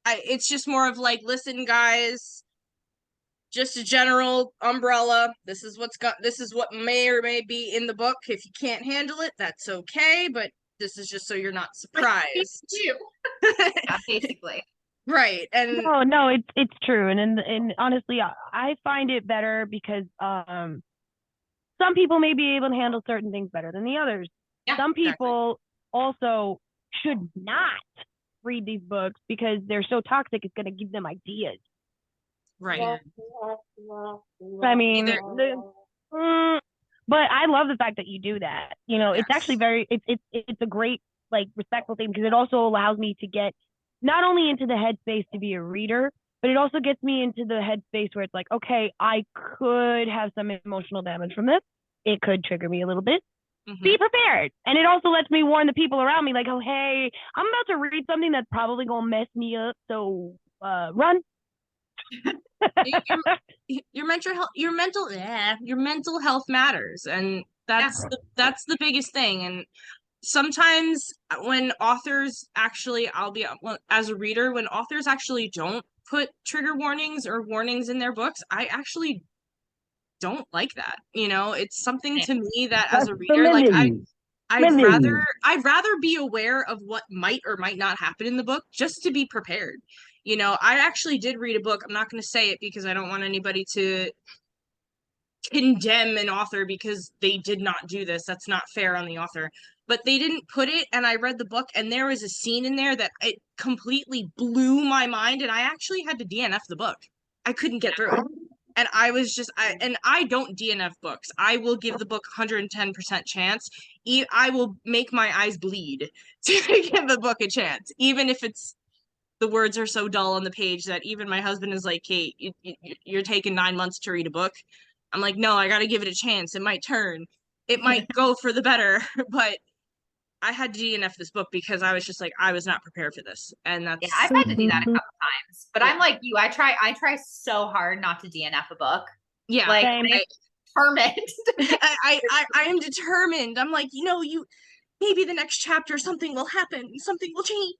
it's just more of like, listen, guys, just a general umbrella. This is what may or may be in the book. If you can't handle it, that's okay. But this is just so you're not surprised. Yeah, basically. Right. And no, it's true. And honestly, I find it better because some people may be able to handle certain things better than the others. Yeah, some people also should not read these books because they're so toxic. It's going to give them ideas. Right. I mean, But I love the fact that you do that. You know, it's Yes. actually it's a great, like, respectful thing, because it also allows me to get not only into the headspace to be a reader, but it also gets me into the headspace where it's like, okay, I could have some emotional damage from this. It could trigger me a little bit. Mhm. Be prepared. And it also lets me warn the people around me, like, oh, hey, I'm about to read something that's probably gonna mess me up. So run. Your mental health, your mental health matters, and that's the biggest thing. And sometimes when authors actually, as a reader, when authors actually don't put trigger warnings or warnings in their books, I actually don't like that. You know, it's something to me that as a reader, like I'd rather be aware of what might or might not happen in the book just to be prepared. You know, I actually did read a book. I'm not going to say it because I don't want anybody to condemn an author because they did not do this. That's not fair on the author. But they didn't put it, and I read the book, and there was a scene in there that it completely blew my mind, and I actually had to DNF the book. I couldn't get through it. And I don't DNF books. I will give the book 110% chance. I will make my eyes bleed to give the book a chance, even if the words are so dull on the page that even my husband is like, Kate, you're taking 9 months to read a book. I'm like, no, I got to give it a chance. It might turn. It might go for the better. But I had to DNF this book because I was just like, I was not prepared for this. And that's... Yeah, I've had to do that a couple times. But I'm like you. I try so hard not to DNF a book. Yeah. Like, Same. I'm determined. I am determined. I'm like, maybe the next chapter something will happen. Something will change.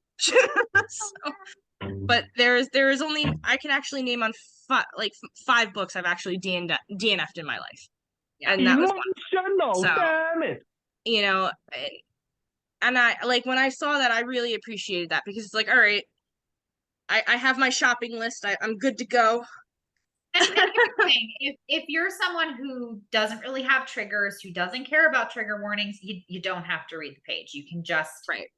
But there is only, I can actually name on five books I've actually DNF'd in my life. Yeah. And that was one. Emotional So, damage. And I, like, when I saw that, I really appreciated that, because it's like, all right, I have my shopping list. I'm good to go. And here's the thing, if you're someone who doesn't really have triggers, who doesn't care about trigger warnings, you don't have to read the page. You can just flip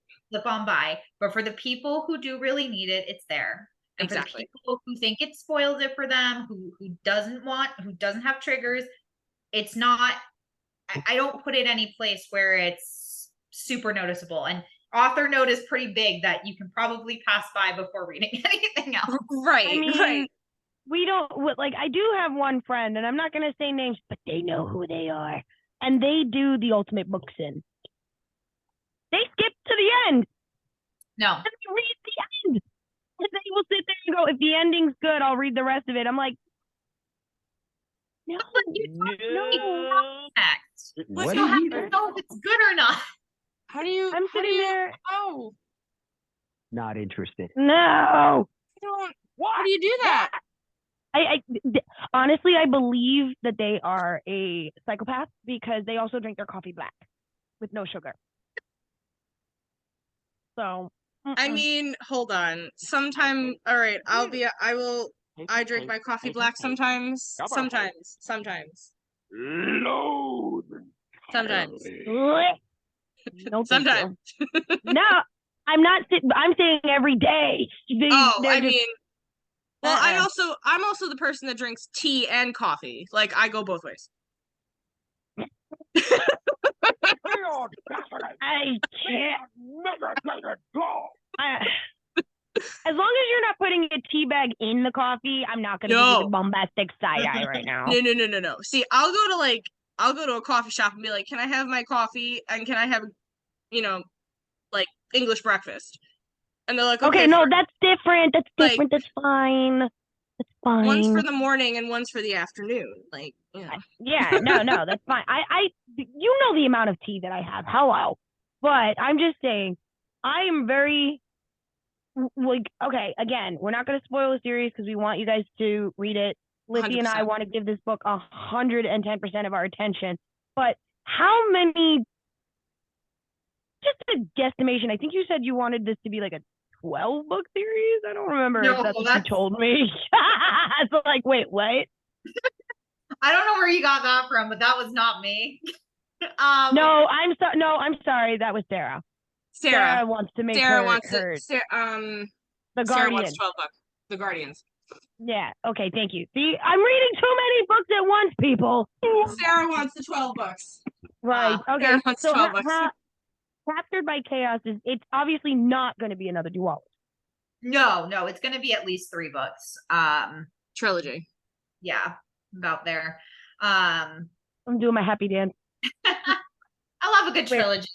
on by. But for the people who do really need it, it's there. And for the people who think it spoils it for them, who doesn't have triggers, it's not, I don't put it any place where it's super noticeable. And author note is pretty big that you can probably pass by before reading anything else. Right. I mean, right. We don't, like, I do have one friend, and I'm not going to say names, but they know who they are. And they do the ultimate books in. They skip to the end. No. And they read the end. And they will sit there and go, if the ending's good, I'll read the rest of it. I'm like, no. What do you know if it's good or not? How do you? I'm sitting there. Oh. Not interested. No. How do you do that? I honestly, I believe that they are a psychopath because they also drink their coffee black with no sugar. So, I mean, hold on. All right, I drink my coffee black sometimes. Sometimes. Load. Sometimes. No, sometimes. No, I'm not. I'm saying every day. Well, I'm also the person that drinks tea and coffee. Like, I go both ways. I can't. As long as you're not putting a tea bag in the coffee, I'm not going to give you the bombastic side eye right now. No. See, I'll go to a coffee shop and be like, can I have my coffee and can I have, like, English breakfast? And they're like, okay, no, that's different. That's different. That's fine. That's fine. One's for the morning and one's for the afternoon. Like, yeah, no, that's fine. You know the amount of tea that I have. Hello. But I'm just saying, I am very, like, okay, again, we're not going to spoil the series because we want you guys to read it. Lithy and I want to give this book 110% of our attention. But how many, just a guesstimation, I think you said you wanted this to be like a 12-book series? I don't remember if that's what you told me. So, like, wait, what? I don't know where you got that from, but that was not me. No, I'm sorry. That was Sarah. Sarah wants to make the Guardian. Sarah wants 12 books. The Guardians. Yeah. Okay. Thank you. See, I'm reading too many books at once, people. Sarah wants the 12 books. Right. Okay. Sarah wants So 12 books. Captured by Chaos it's obviously not going to be another duology. No, it's going to be at least 3 books. Trilogy. Yeah, about there. I'm doing my happy dance. I love a good trilogy.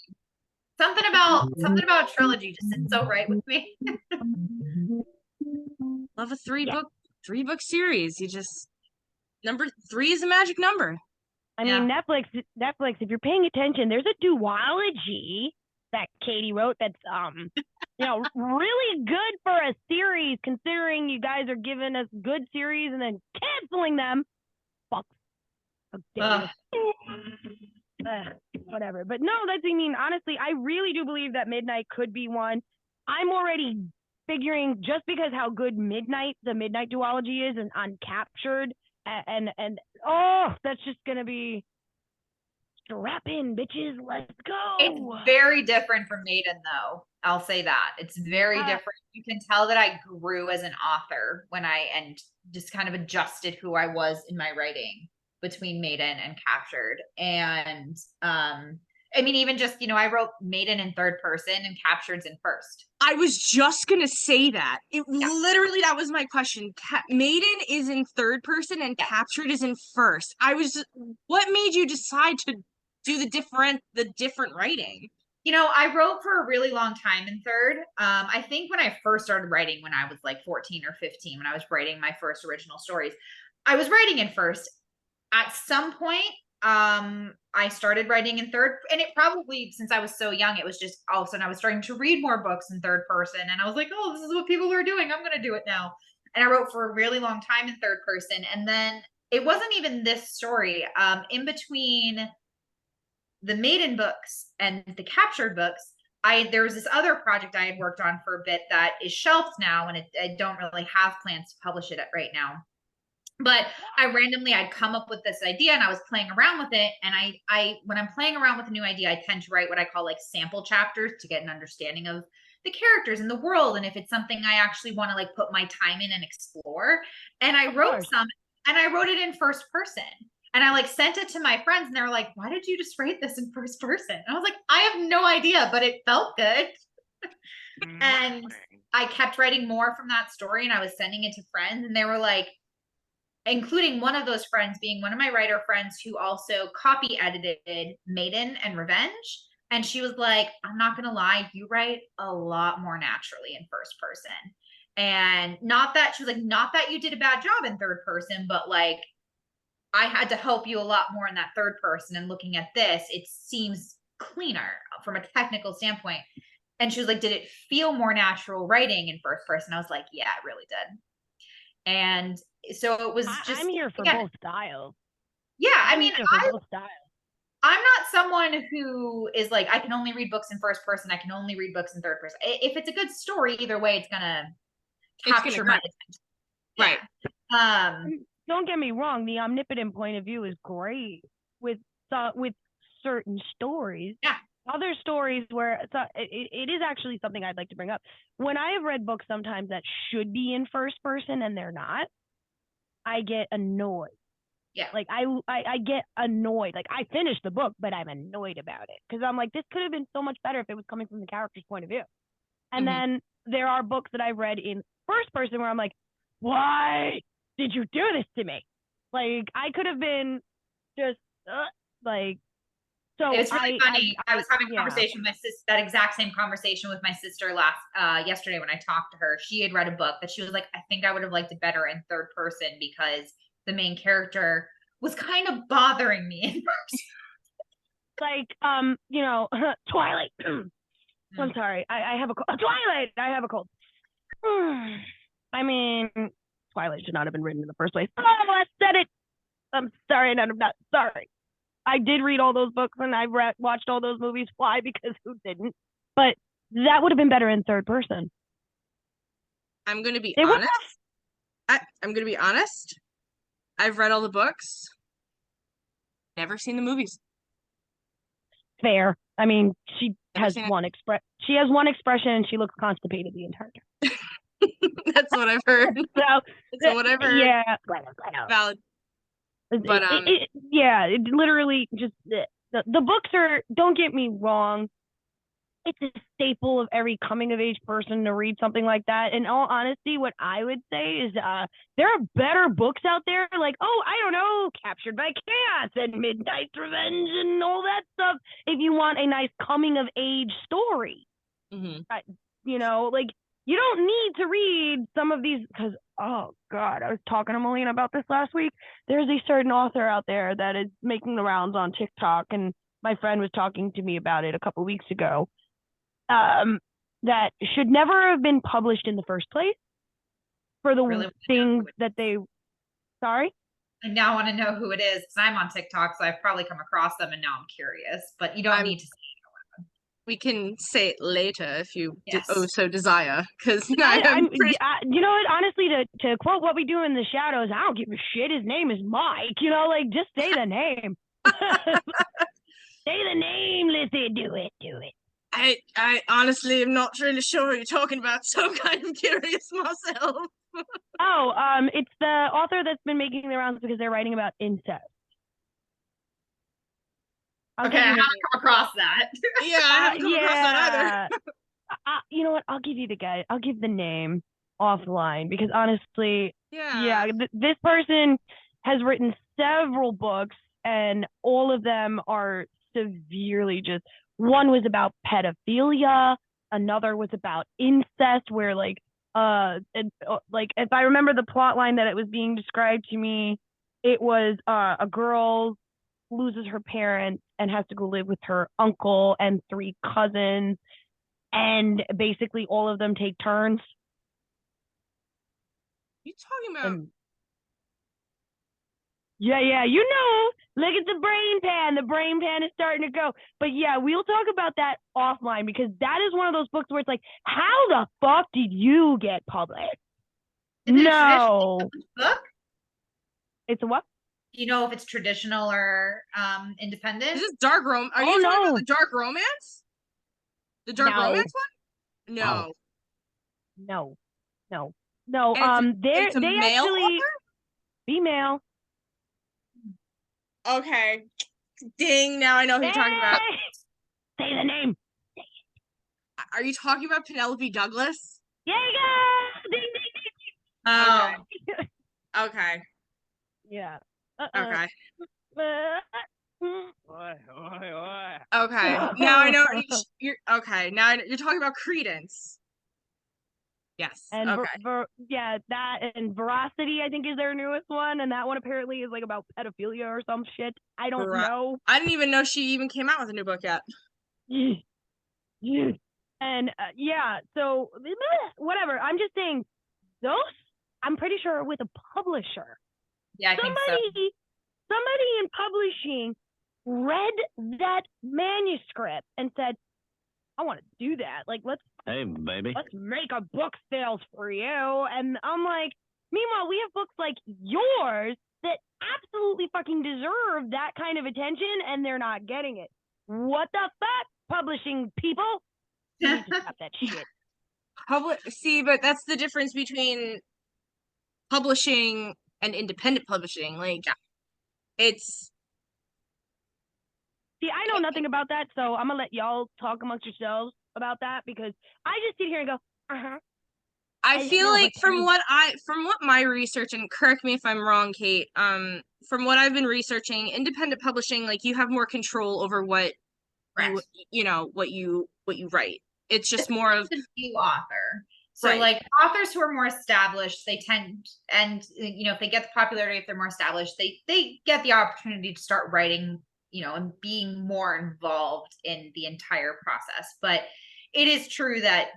Something about trilogy just sits so right with me. Love a 3-book series. You just number 3 is a magic number. I mean, Netflix, if you're paying attention, there's a duology that Katie wrote that's really good for a series, considering you guys are giving us good series and then canceling them. Fuck. Whatever. But no, honestly, I really do believe that Midnight could be one. I'm already figuring, just because how good the Midnight duology is and Uncaptured, and that's just gonna be strap in, bitches, let's go. It's very different from Maiden, though. I'll say that it's very different. You can tell that I grew as an author and just kind of adjusted who I was in my writing between Maiden and Captured. And I mean, even just, I wrote Maiden in third person and Captured's in first. I was just gonna say that. Literally, that was my question. Maiden is in third person and Captured is in first. What made you decide to do the different writing? I wrote for a really long time in third. I think when I first started writing, when I was like 14 or 15, when I was writing my first original stories, I was writing in first. At some point, I started writing in third, and it probably, since I was so young, it was just all of a sudden I was starting to read more books in third person, and I was like, oh, this is what people are doing. I'm going to do it now. And I wrote for a really long time in third person, and then it wasn't even this story. In between the Maiden books and the Captured books, there was this other project I had worked on for a bit that is shelved now, and I don't really have plans to publish it right now. But I'd come up with this idea and I was playing around with it. And when I'm playing around with a new idea, I tend to write what I call like sample chapters to get an understanding of the characters in the world. And if it's something I actually want to like put my time in and explore. And I wrote I wrote it in first person. And I like sent it to my friends and they were like, why did you just write this in first person? And I was like, I have no idea, but it felt good. And I kept writing more from that story and I was sending it to friends and they were like, including one of those friends being one of my writer friends who also copy edited Maiden and Revenge. And she was like, I'm not going to lie, you write a lot more naturally in first person. And not that you did a bad job in third person, but like I had to help you a lot more in that third person. And looking at this, it seems cleaner from a technical standpoint. And she was like, did it feel more natural writing in first person? I was like, yeah, it really did. And so it was just, I'm here for both styles. Yeah, I'm not someone who is like, I can only read books in first person, I can only read books in third person. If it's a good story, either way, it's gonna capture my attention. Right. Don't get me wrong, the omnipotent point of view is great with certain stories. Yeah. Other stories where it is actually something I'd like to bring up. When I have read books sometimes that should be in first person and they're not, I get annoyed. Yeah. Like I get annoyed. Like I finished the book, but I'm annoyed about it because I'm like, this could have been so much better if it was coming from the character's point of view. And then there are books that I've read in first person where I'm like, why did you do this to me? Like I could have been just like. So it was really funny. I was having a conversation with my sister, that exact same conversation with my sister yesterday when I talked to her. She had read a book that she was like, I think I would have liked it better in third person because the main character was kind of bothering me in first. Like, Twilight. I'm sorry. I have a cold. Twilight. I have a cold. I mean, Twilight should not have been written in the first place. Oh, I said it. I'm sorry, and I'm not sorry. I did read all those books and I watched all those movies. Why? Because who didn't? But that would have been better in third person. I'm going to be honest. I'm going to be honest. I've read all the books. Never seen the movies. Fair. I mean, she has one expression and she looks constipated the entire time. That's what I've heard. So That's what I've heard. yeah, Valid. But yeah, it literally just the books are. Don't get me wrong. It's a staple of every coming of age person to read something like that. In all honesty, what I would say is there are better books out there, like, oh, I don't know, Captured by Chaos and Midnight's Revenge and all that stuff, if you want a nice coming of age story. Mm-hmm. You know, like, you don't need to read some of these, because, oh, God, I was talking to Melina about this last week. There's a certain author out there that is making the rounds on TikTok, and my friend was talking to me about it a couple weeks ago. That should never have been published in the first place for the things that they. Sorry? I now want to know who it is because I'm on TikTok, so I've probably come across them, and now I'm curious. But you don't need to say it. We can say it later if you Yes. so desire. Because you know what? Honestly, to quote What We Do in the Shadows, I don't give a shit. His name is Mike. You know, like, just say the name. Say the name, Lithy. Do it. I honestly am not really sure what you're talking about, so I'm kind of curious myself. It's the author that's been making the rounds because they're writing about incest. Okay, I haven't come across that. Yeah, I haven't come across that either. You know what? I'll give you I'll give the name offline because honestly, this person has written several books and all of them are severely just. One was about pedophilia. Another was about incest, where like if I remember the plot line that it was being described to me, it was a girl loses her parents and has to go live with her uncle and 3 cousins, and basically all of them take turns. You talking about? Yeah, you know. Look at the brain pan. The brain pan is starting to go. But yeah, we'll talk about that offline because that is one of those books where it's like, how the fuck did you get published? No. Book? It's a what? Do you know if it's traditional or independent? Is this dark romance? Are you talking about the dark romance? The dark romance one? No. No. It's a male actually author? Female. Okay. Ding, now I know who you're talking about. Say the name. Are you talking about Penelope Douglas? Yeah, you go! Ding, ding, ding. Oh. Okay. Yeah. Okay. Okay. Now I know you're okay. Now you're talking about Credence. Yes. And okay. that and Veracity, I think, is their newest one, and that one apparently is like about pedophilia or some shit. I don't know. I didn't even know she even came out with a new book yet. And so whatever. I'm just saying, those I'm pretty sure are with a publisher. Yeah, I think so. Somebody in publishing read that manuscript and said, I want to do that. Like, let's make a book sales for you. And I'm like, meanwhile, we have books like yours that absolutely fucking deserve that kind of attention, and they're not getting it. What the fuck, publishing people? You need to stop that shit. See, but that's the difference between publishing and independent publishing. Like, it's. See, I know nothing about that, so I'm gonna let y'all talk amongst yourselves about that because I just sit here and go, I feel like from what my research, and correct me if I'm wrong, Kate, from what I've been researching, independent publishing, like, you have more control over what what you write. It's just more of the new author. So like authors who are more established, they tend, and if they get the popularity, if they're more established, they get the opportunity to start writing, and being more involved in the entire process. But it is true that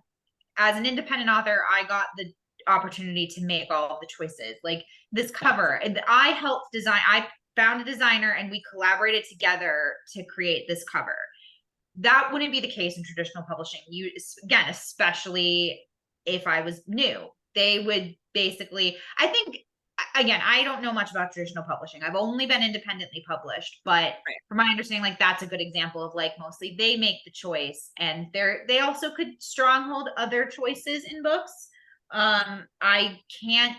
as an independent author, I got the opportunity to make all of the choices. Like this cover, I helped design. I found a designer and we collaborated together to create this cover. That wouldn't be the case in traditional publishing. Again, especially if I was new, they would basically, I think, again, I don't know much about traditional publishing. I've only been independently published, but from my understanding, like that's a good example of like mostly they make the choice, and they also could stronghold other choices in books. I can't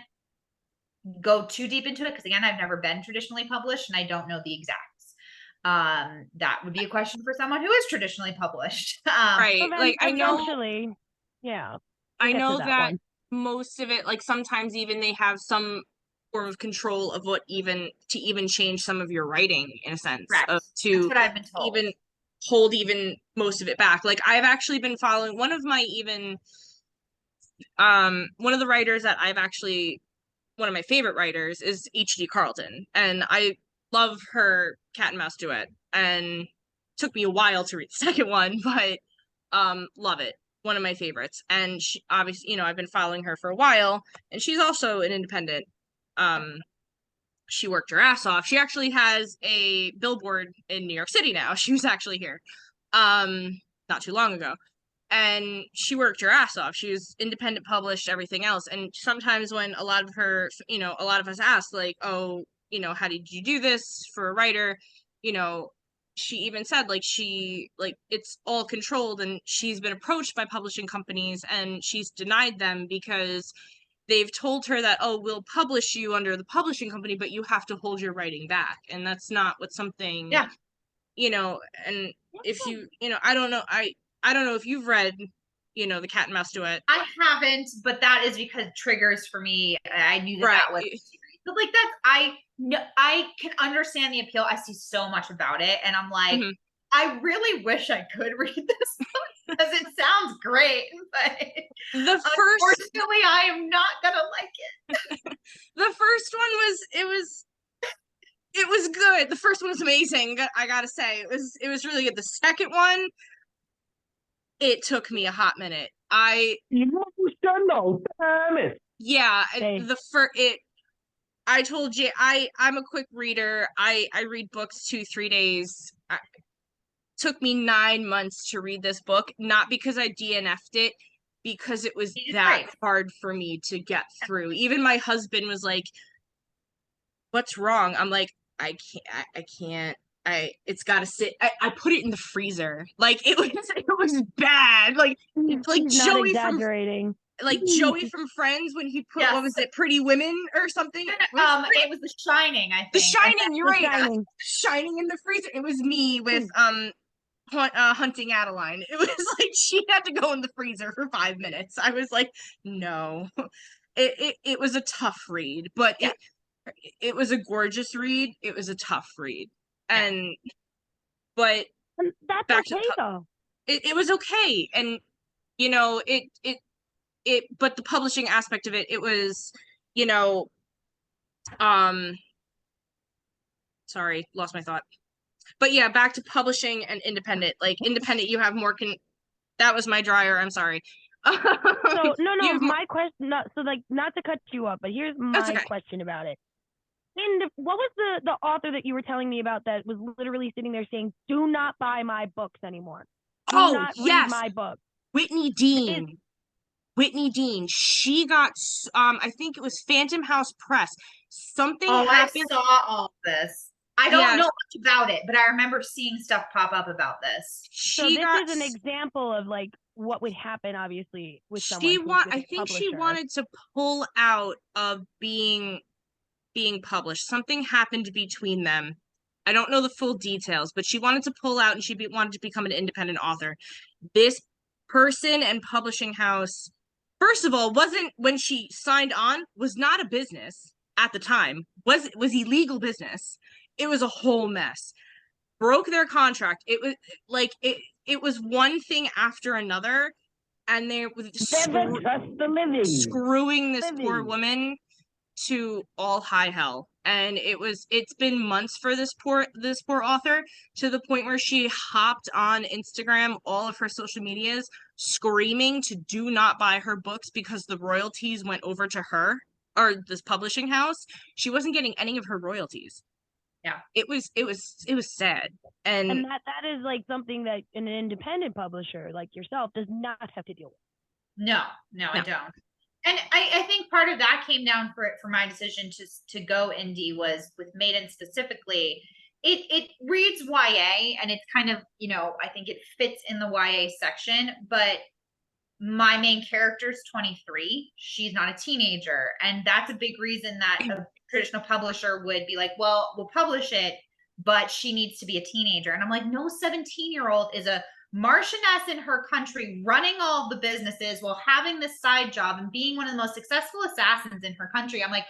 go too deep into it because again, I've never been traditionally published and I don't know the exacts. That would be a question for someone who is traditionally published. Right. Like I know Eventually, yeah. I We'll get to know that one. most of it, like sometimes even they have some form of control of what even change some of your writing in a sense Correct. of That's to what I've been told. even hold even most of it back. Like I've actually been following one of my one of the writers that I've actually one of my favorite writers is H.D. Carlton, and I love her cat and mouse duet, and took me a while to read the second one, but love it. One of my favorites. And she obviously, you know, I've been following her for a while, and she's also an independent. She worked her ass off. She actually has a billboard in New York City now. She was actually here not too long ago. And she worked her ass off. She was independent published, everything else. And sometimes when a lot of her, you know, a lot of us ask, like, oh, you know, how did you do this for a writer? You know, she even said, like, it's all controlled, and she's been approached by publishing companies and she's denied them because they've told her that, oh, we'll publish you under the publishing company, but you have to hold your writing back. And that's not what something, Yeah. you know, and if you, you know, I don't know if you've read, you know, the Cat and Mouse Duet. I haven't, but that is because triggers for me. I knew that Right. that was a series. But like I can understand the appeal. I see so much about it, and I'm like, I really wish I could read this book because it sounds great, but unfortunately, I am not gonna like it. The first one was good. The first one was amazing. I gotta say, it was really good. The second one, it took me a hot minute. Yeah, I told you I'm a quick reader. I read books 2-3 days. Took me 9 months to read this book, not because I DNF'd it, because it was that hard for me to get through. Even my husband was like, "What's wrong?" I'm like, I can't. It's gotta sit. I put it in the freezer. Like it was bad. Like Joey exaggerating. Joey from Friends when he put what was it, Pretty Women or something? It was The Shining, I think. The Shining, you're right. Shining. Shining in the freezer. It was me with Hunting Adeline. It was like she had to go in the freezer for 5 minutes. I was like, no. It was a tough read, but it was a gorgeous read. It was a tough read. And but that's okay though. It was okay. And you know, but the publishing aspect of it was, you know, sorry, lost my thought. But yeah, back to publishing and independent. Like independent, you have more that was my dryer. I'm sorry. So no, my question. Not to cut you up, but here's my question about it. What was the author that you were telling me about that was literally sitting there saying, "Do not buy my books anymore. Do not read my book." Whitney Dean. Whitney Dean. She got I think it was Phantom House Press. Something happened. I saw all this. I don't know much about it, but I remember seeing stuff pop up about this. So this is an example of like what would happen, obviously, with someone. I think she wanted to pull out of being published. Something happened between them. I don't know the full details, but she wanted to pull out and she wanted to become an independent author. This person and publishing house, first of all, wasn't, when she signed on, was not a business at the time. Was illegal business. It was a whole mess. Broke their contract. It was like it was one thing after another, and they were screwing this poor woman to all high hell. And it's been months for this poor author, to the point where she hopped on Instagram, all of her social medias, screaming to do not buy her books because the royalties went over to her, or this publishing house. She wasn't getting any of her royalties. Yeah. It was sad. And that is like something that an independent publisher like yourself does not have to deal with. No, I don't. And I think part of that came down for my decision to go indie was with Maiden specifically. It reads YA and it's kind of, you know, I think it fits in the YA section, but my main character's 23. She's not a teenager. And that's a big reason that a traditional publisher would be like, well, we'll publish it, but she needs to be a teenager. And I'm like, no 17-year-old is a Marchioness in her country running all the businesses while having this side job and being one of the most successful assassins in her country. I'm like,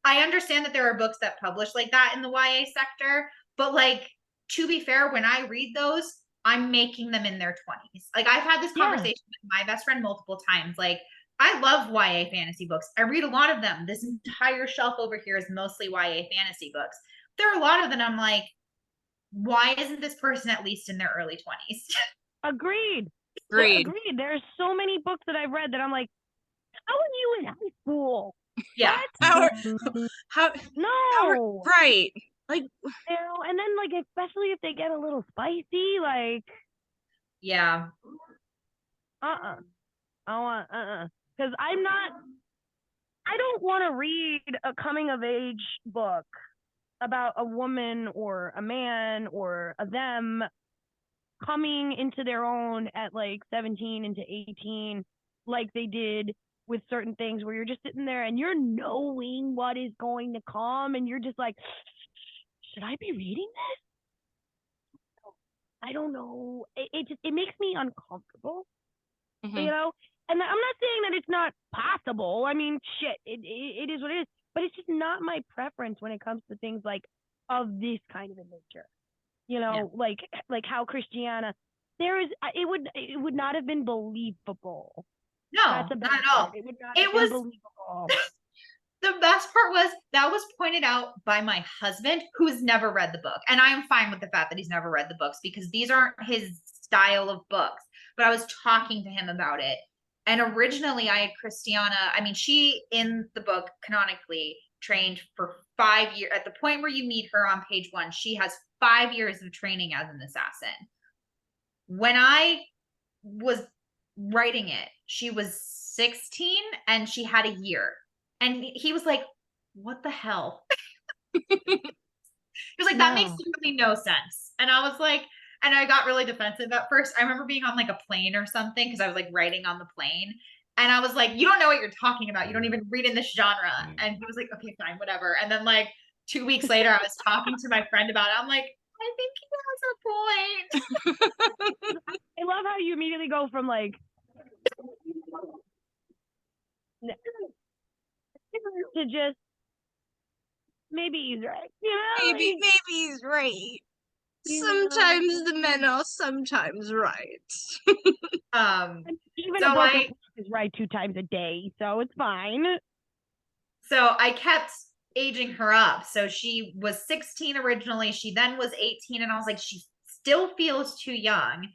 I understand that there are books that publish like that in the YA sector, but like, to be fair, when I read those, I'm making them in their 20s. Like, I've had this conversation with my best friend multiple times. Like, I love YA fantasy books. I read a lot of them. This entire shelf over here is mostly YA fantasy books. There are a lot of them I'm like, why isn't this person at least in their early 20s? Agreed. Agreed. Agreed. There's so many books that I've read that I'm like, how are you in high school? Yeah. How No. right. Like, You know, and then like especially if they get a little spicy, like Yeah. I want because I don't want to read a coming of age book about a woman or a man or a them coming into their own at like 17 into 18 like they did with certain things where you're just sitting there and you're knowing what is going to come and you're just like, should I be reading this? I don't know. It makes me uncomfortable, mm-hmm. you know? And I'm not saying that it's not possible. I mean, shit, it is what it is. But it's just not my preference when it comes to things like of this kind of a nature. You know, like how Christiana, it would not have been believable. No, not at all. It would not have been believable. The best part was that was pointed out by my husband, who's never read the book. And I am fine with the fact that he's never read the books because these aren't his style of books. But I was talking to him about it. And originally I had Christiana, I mean, she in the book canonically trained for 5 years. At the point where you meet her on page 1, she has 5 years of training as an assassin. When I was writing it, she was 16 and she had a year. And he was like, what the hell? He was like, that makes literally no sense. And I was like, and I got really defensive at first. I remember being on like a plane or something because I was like writing on the plane. And I was like, you don't know what you're talking about. You don't even read in this genre. And he was like, okay, fine, whatever. And then like 2 weeks later, I was talking to my friend about it. I'm like, I think he has a point. I love how you immediately go from like to just maybe he's right. You know? Maybe he's right. Sometimes the men are sometimes right. Even a broken is right 2 times a day, so it's fine. So I kept aging her up. So she was 16 originally. She then was 18, and I was like, she still feels too young.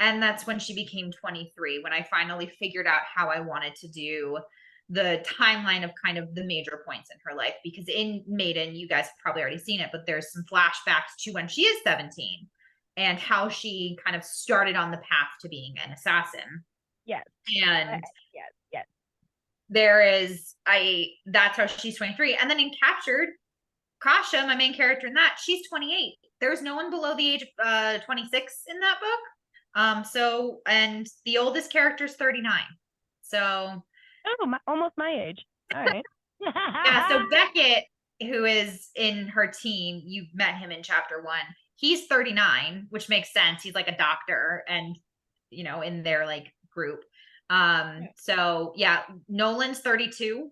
And that's when she became 23, when I finally figured out how I wanted to do the timeline of kind of the major points in her life. Because in Maiden, you guys have probably already seen it, but there's some flashbacks to when she is 17 and how she kind of started on the path to being an assassin. Yes. And yes. There is, that's how she's 23. And then in Captured, Kasha, my main character in that, she's 28. There's no one below the age of 26 in that book. So, and the oldest character is 39. So. Oh, almost my age. All right. Yeah, so Beckett, who is in her teen, you met him in chapter 1. He's 39, which makes sense. He's like a doctor and, you know, in their like group. So yeah, Nolan's 32.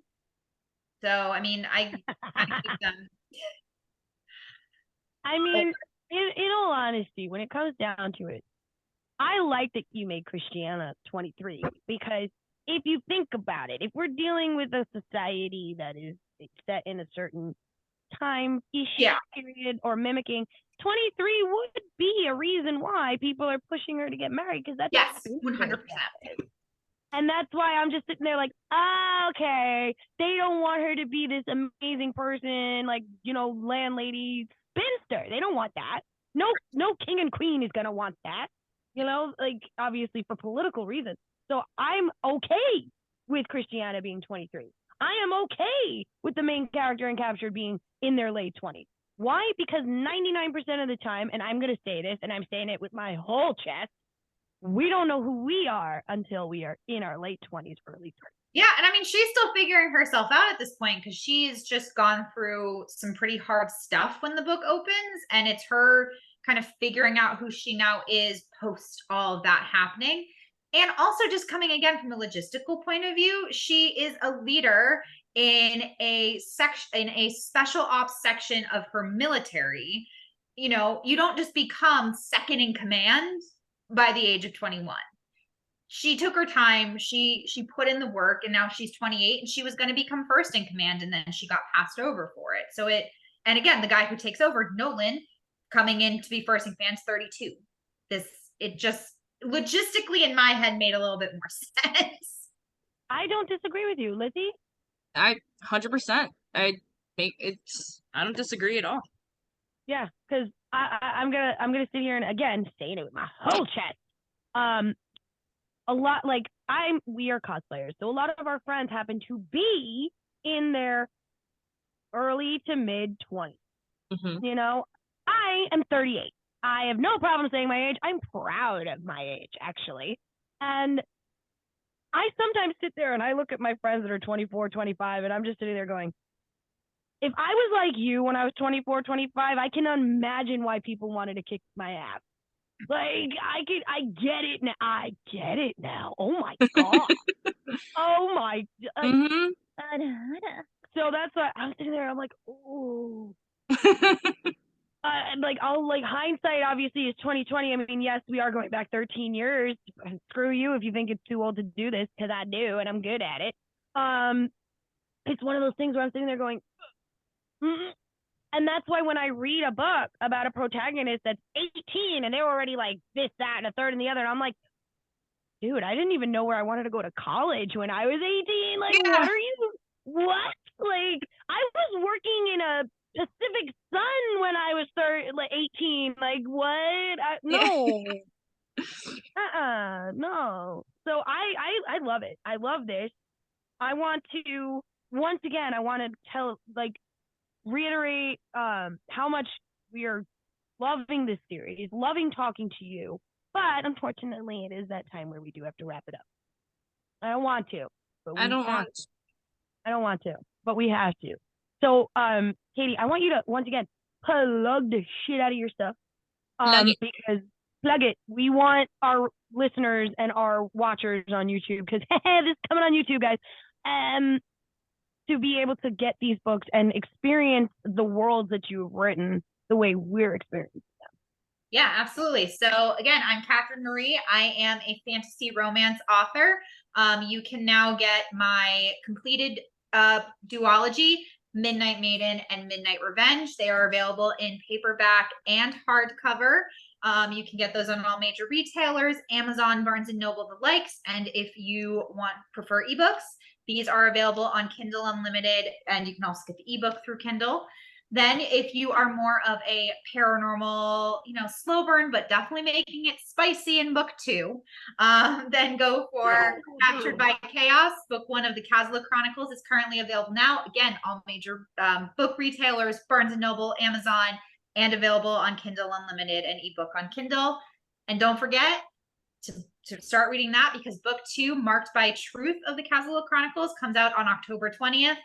So, I mean, I keep them. I mean, in all honesty, when it comes down to it, I like that you made Christiana 23 because if you think about it, if we're dealing with a society that is set in a certain time-ish period or mimicking, 23 would be a reason why people are pushing her to get married because that's 100%. And that's why I'm just sitting there like, okay, they don't want her to be this amazing person, like, you know, landlady spinster. They don't want that. No king and queen is going to want that, you know, like obviously for political reasons. So I'm okay with Christiana being 23. I am okay with the main character in Captured being in their late 20s. Why? Because 99% of the time, and I'm going to say this, and I'm saying it with my whole chest, we don't know who we are until we are in our late 20s, early 30s. Yeah, and I mean, she's still figuring herself out at this point because she's just gone through some pretty hard stuff when the book opens, and it's her kind of figuring out who she now is post all of that happening. And also just coming again from a logistical point of view, she is a leader in a special ops section of her military. You know, you don't just become second in command by the age of 21. She took her time, she put in the work, and now she's 28 and she was going to become first in command, and then she got passed over for it. So and again, the guy who takes over, Nolan, coming in to be first in command, 32. It just logistically in my head made a little bit more sense. I don't disagree with you, Lizzie. I 100%. I don't disagree at all. Yeah, because I'm gonna sit here and again saying it with my whole chest. A lot we are cosplayers, so a lot of our friends happen to be in their early to mid 20s. Mm-hmm. You know, I am 38. I have no problem saying my age. I'm proud of my age, actually. And I sometimes sit there and I look at my friends that are 24, 25, and I'm just sitting there going, if I was like you when I was 24, 25, I can imagine why people wanted to kick my ass. Like, I get it now. I get it now. Oh my God. Oh my. Mm-hmm. So that's why I'm sitting there. I'm like, oh. Hindsight obviously is 2020. I mean, yes, we are going back 13 years. Screw you if you think it's too old to do this, because I do, and I'm good at it. It's one of those things where I'm sitting there going, and that's why when I read a book about a protagonist that's 18 and they're already like this, that, and a third and the other, and I'm like, dude, I didn't even know where I wanted to go to college when I was 18. Like, yeah. What? Like, I was working in a Pacific Sun when I was 18. Like, what? No. No. So I love it. I love this. I want to, once again, reiterate how much we are loving this series, loving talking to you, but unfortunately it is that time where we do have to wrap it up. I don't want to, but I don't want to, but we have to. So Katie, I want you to once again plug the shit out of your stuff, because plug it. We want our listeners and our watchers on YouTube, because this is coming on YouTube, guys, to be able to get these books and experience the worlds that you've written the way we're experiencing them. Yeah, absolutely. So again, I'm Kathryn Marie. I am a fantasy romance author. You can now get my completed duology, Midnight Maiden and Midnight Revenge. They are available in paperback and hardcover. You can get those on all major retailers, Amazon, Barnes & Noble, the likes. And if you prefer ebooks, these are available on Kindle Unlimited, and you can also get the ebook through Kindle. Then if you are more of a paranormal, slow burn, but definitely making it spicy in book 2, then go for Captured by Chaos. Book 1 of the Kazola Chronicles is currently available now. Again, all major book retailers, Barnes & Noble, Amazon, and available on Kindle Unlimited and ebook on Kindle. And don't forget to start reading that, because book 2, Marked by Truth of the Kazola Chronicles, comes out on October 20th.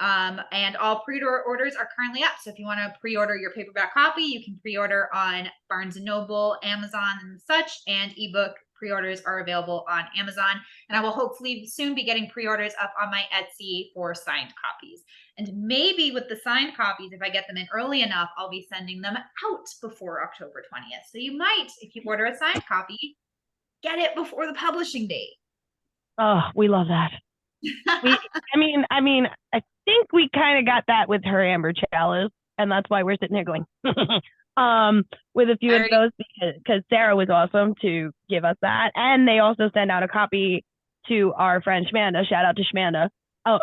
And all pre-order orders are currently up. So if you want to pre-order your paperback copy, you can pre-order on Barnes & Noble, Amazon, and such, and ebook pre-orders are available on Amazon. And I will hopefully soon be getting pre-orders up on my Etsy for signed copies. And maybe with the signed copies, if I get them in early enough, I'll be sending them out before October 20th. So you might, if you order a signed copy, get it before the publishing date. Oh, we love that. I think we kind of got that with her Amber Chalice, and that's why we're sitting here going with a few of those, because Sarah was awesome to give us that, and they also send out a copy to our friend Shmanda. Shout out to Shmanda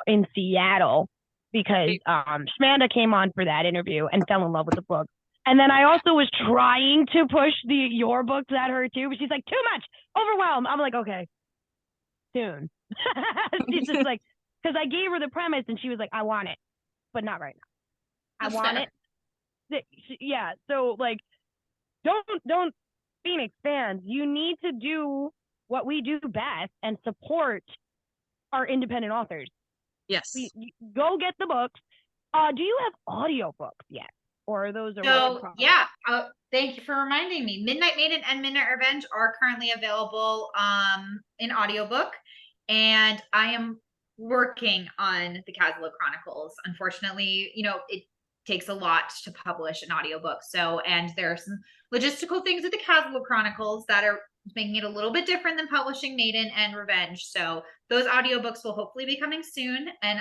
in Seattle, because Shmanda came on for that interview and fell in love with the book. And then I also was trying to push your books at her too, but she's like, too much, overwhelmed. I'm like, okay, soon. She's just like, because I gave her the premise and she was like, I want it, but not right now. I want it. Yeah. So like, don't Feinics fans, you need to do what we do best and support our independent authors. Yes. Go get the books. Do you have audiobooks yet? Or are those thank you for reminding me. Midnight Maiden and Midnight Revenge are currently available in audiobook, and I am working on the Kazola Chronicles. Unfortunately, it takes a lot to publish an audiobook. And there are some logistical things with the Kazola Chronicles that are making it a little bit different than publishing Maiden and Revenge. So those audiobooks will hopefully be coming soon. And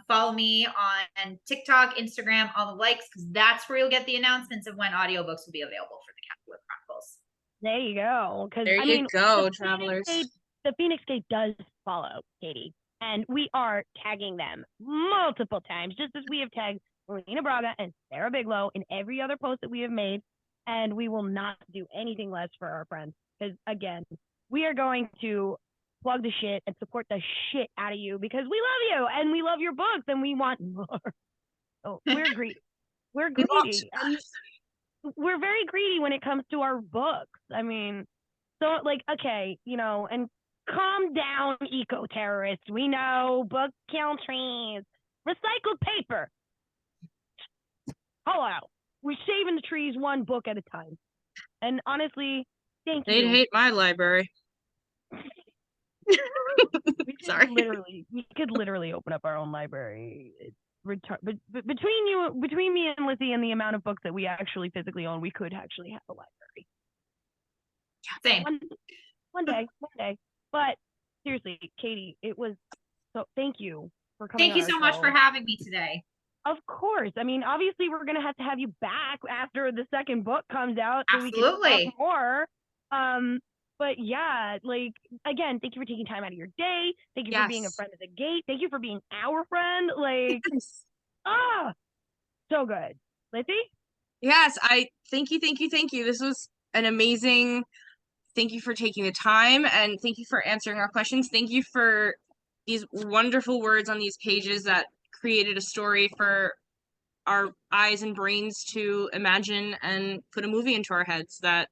follow me on TikTok, Instagram, all the likes, because that's where you'll get the announcements of when audiobooks will be available for the Kazola Chronicles. There you go. There you go, travelers. The Feinics Gate does follow Katie, and we are tagging them multiple times, just as we have tagged Melina Braga and Sarah Bigelow in every other post that we have made, and we will not do anything less for our friends. Because again, we are going to plug the shit and support the shit out of you because we love you and we love your books and we want more. So we're greedy. We're greedy. And we're very greedy when it comes to our books. I mean, so like, okay, and calm down, eco-terrorists. We know books kill trees. Recycled paper. Hello. We're saving the trees one book at a time. And honestly, thank you. They'd hate my library. We could literally open up our own library. But between me and Lithy and the amount of books that we actually physically own, we could actually have a library. Same. One day. But seriously, Katie, it was so. Thank you for coming. Thank you so much for having me today. Of course. I mean, obviously, we're gonna have to have you back after the second book comes out, so Absolutely. we can talk more. But yeah, like again, thank you for taking time out of your day. Thank you for being a friend of the gate. Thank you for being our friend. Like, so good. Lithy? Yes, I thank you. This was an amazing. Thank you for taking the time and thank you for answering our questions. Thank you for these wonderful words on these pages that created a story for our eyes and brains to imagine and put a movie into our heads that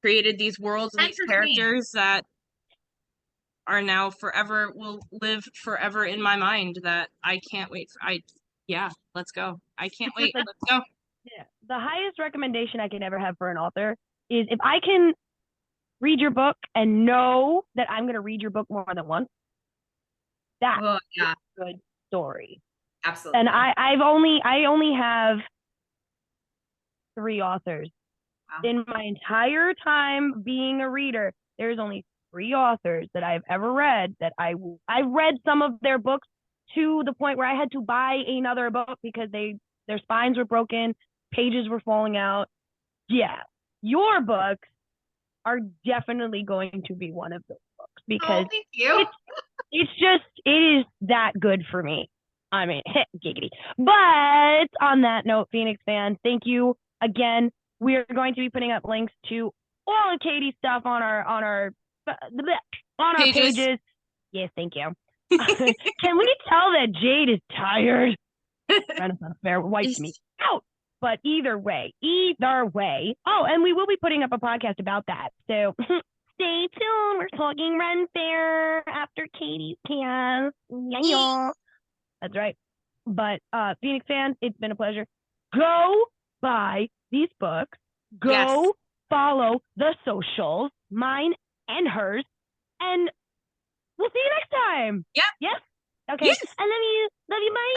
created these worlds and these characters that are now will live forever in my mind that I can't wait for. Let's go. I can't wait. Let's go. Yeah. The highest recommendation I can ever have for an author is if I can read your book and know that I'm going to read your book more than once. That's a good story. Absolutely. And I only have 3 authors. Wow. In my entire time being a reader, there's only 3 authors that I've ever read that I read some of their books to the point where I had to buy another book because their spines were broken, pages were falling out. Yeah. Your books are definitely going to be one of those books because thank you. it is that good for me. I mean, giggity. But on that note, Feinics fans, thank you again. We are going to be putting up links to all of Katie's stuff on our pages. Yes, thank you. Can we tell that Jade is tired? Renaissance Fair wipes me out. But either way. Oh, and we will be putting up a podcast about that. So stay tuned. We're talking Ren Fair after Katie's cast. Yeah. That's right. But Feinics fans, it's been a pleasure. Go buy these books. Go follow the socials, mine and hers. And we'll see you next time. Yep. Yes? Okay. Yes. I love you. Love you. Bye.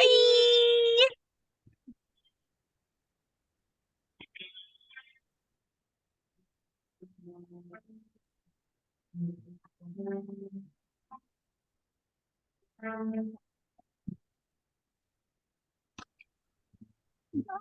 Bye.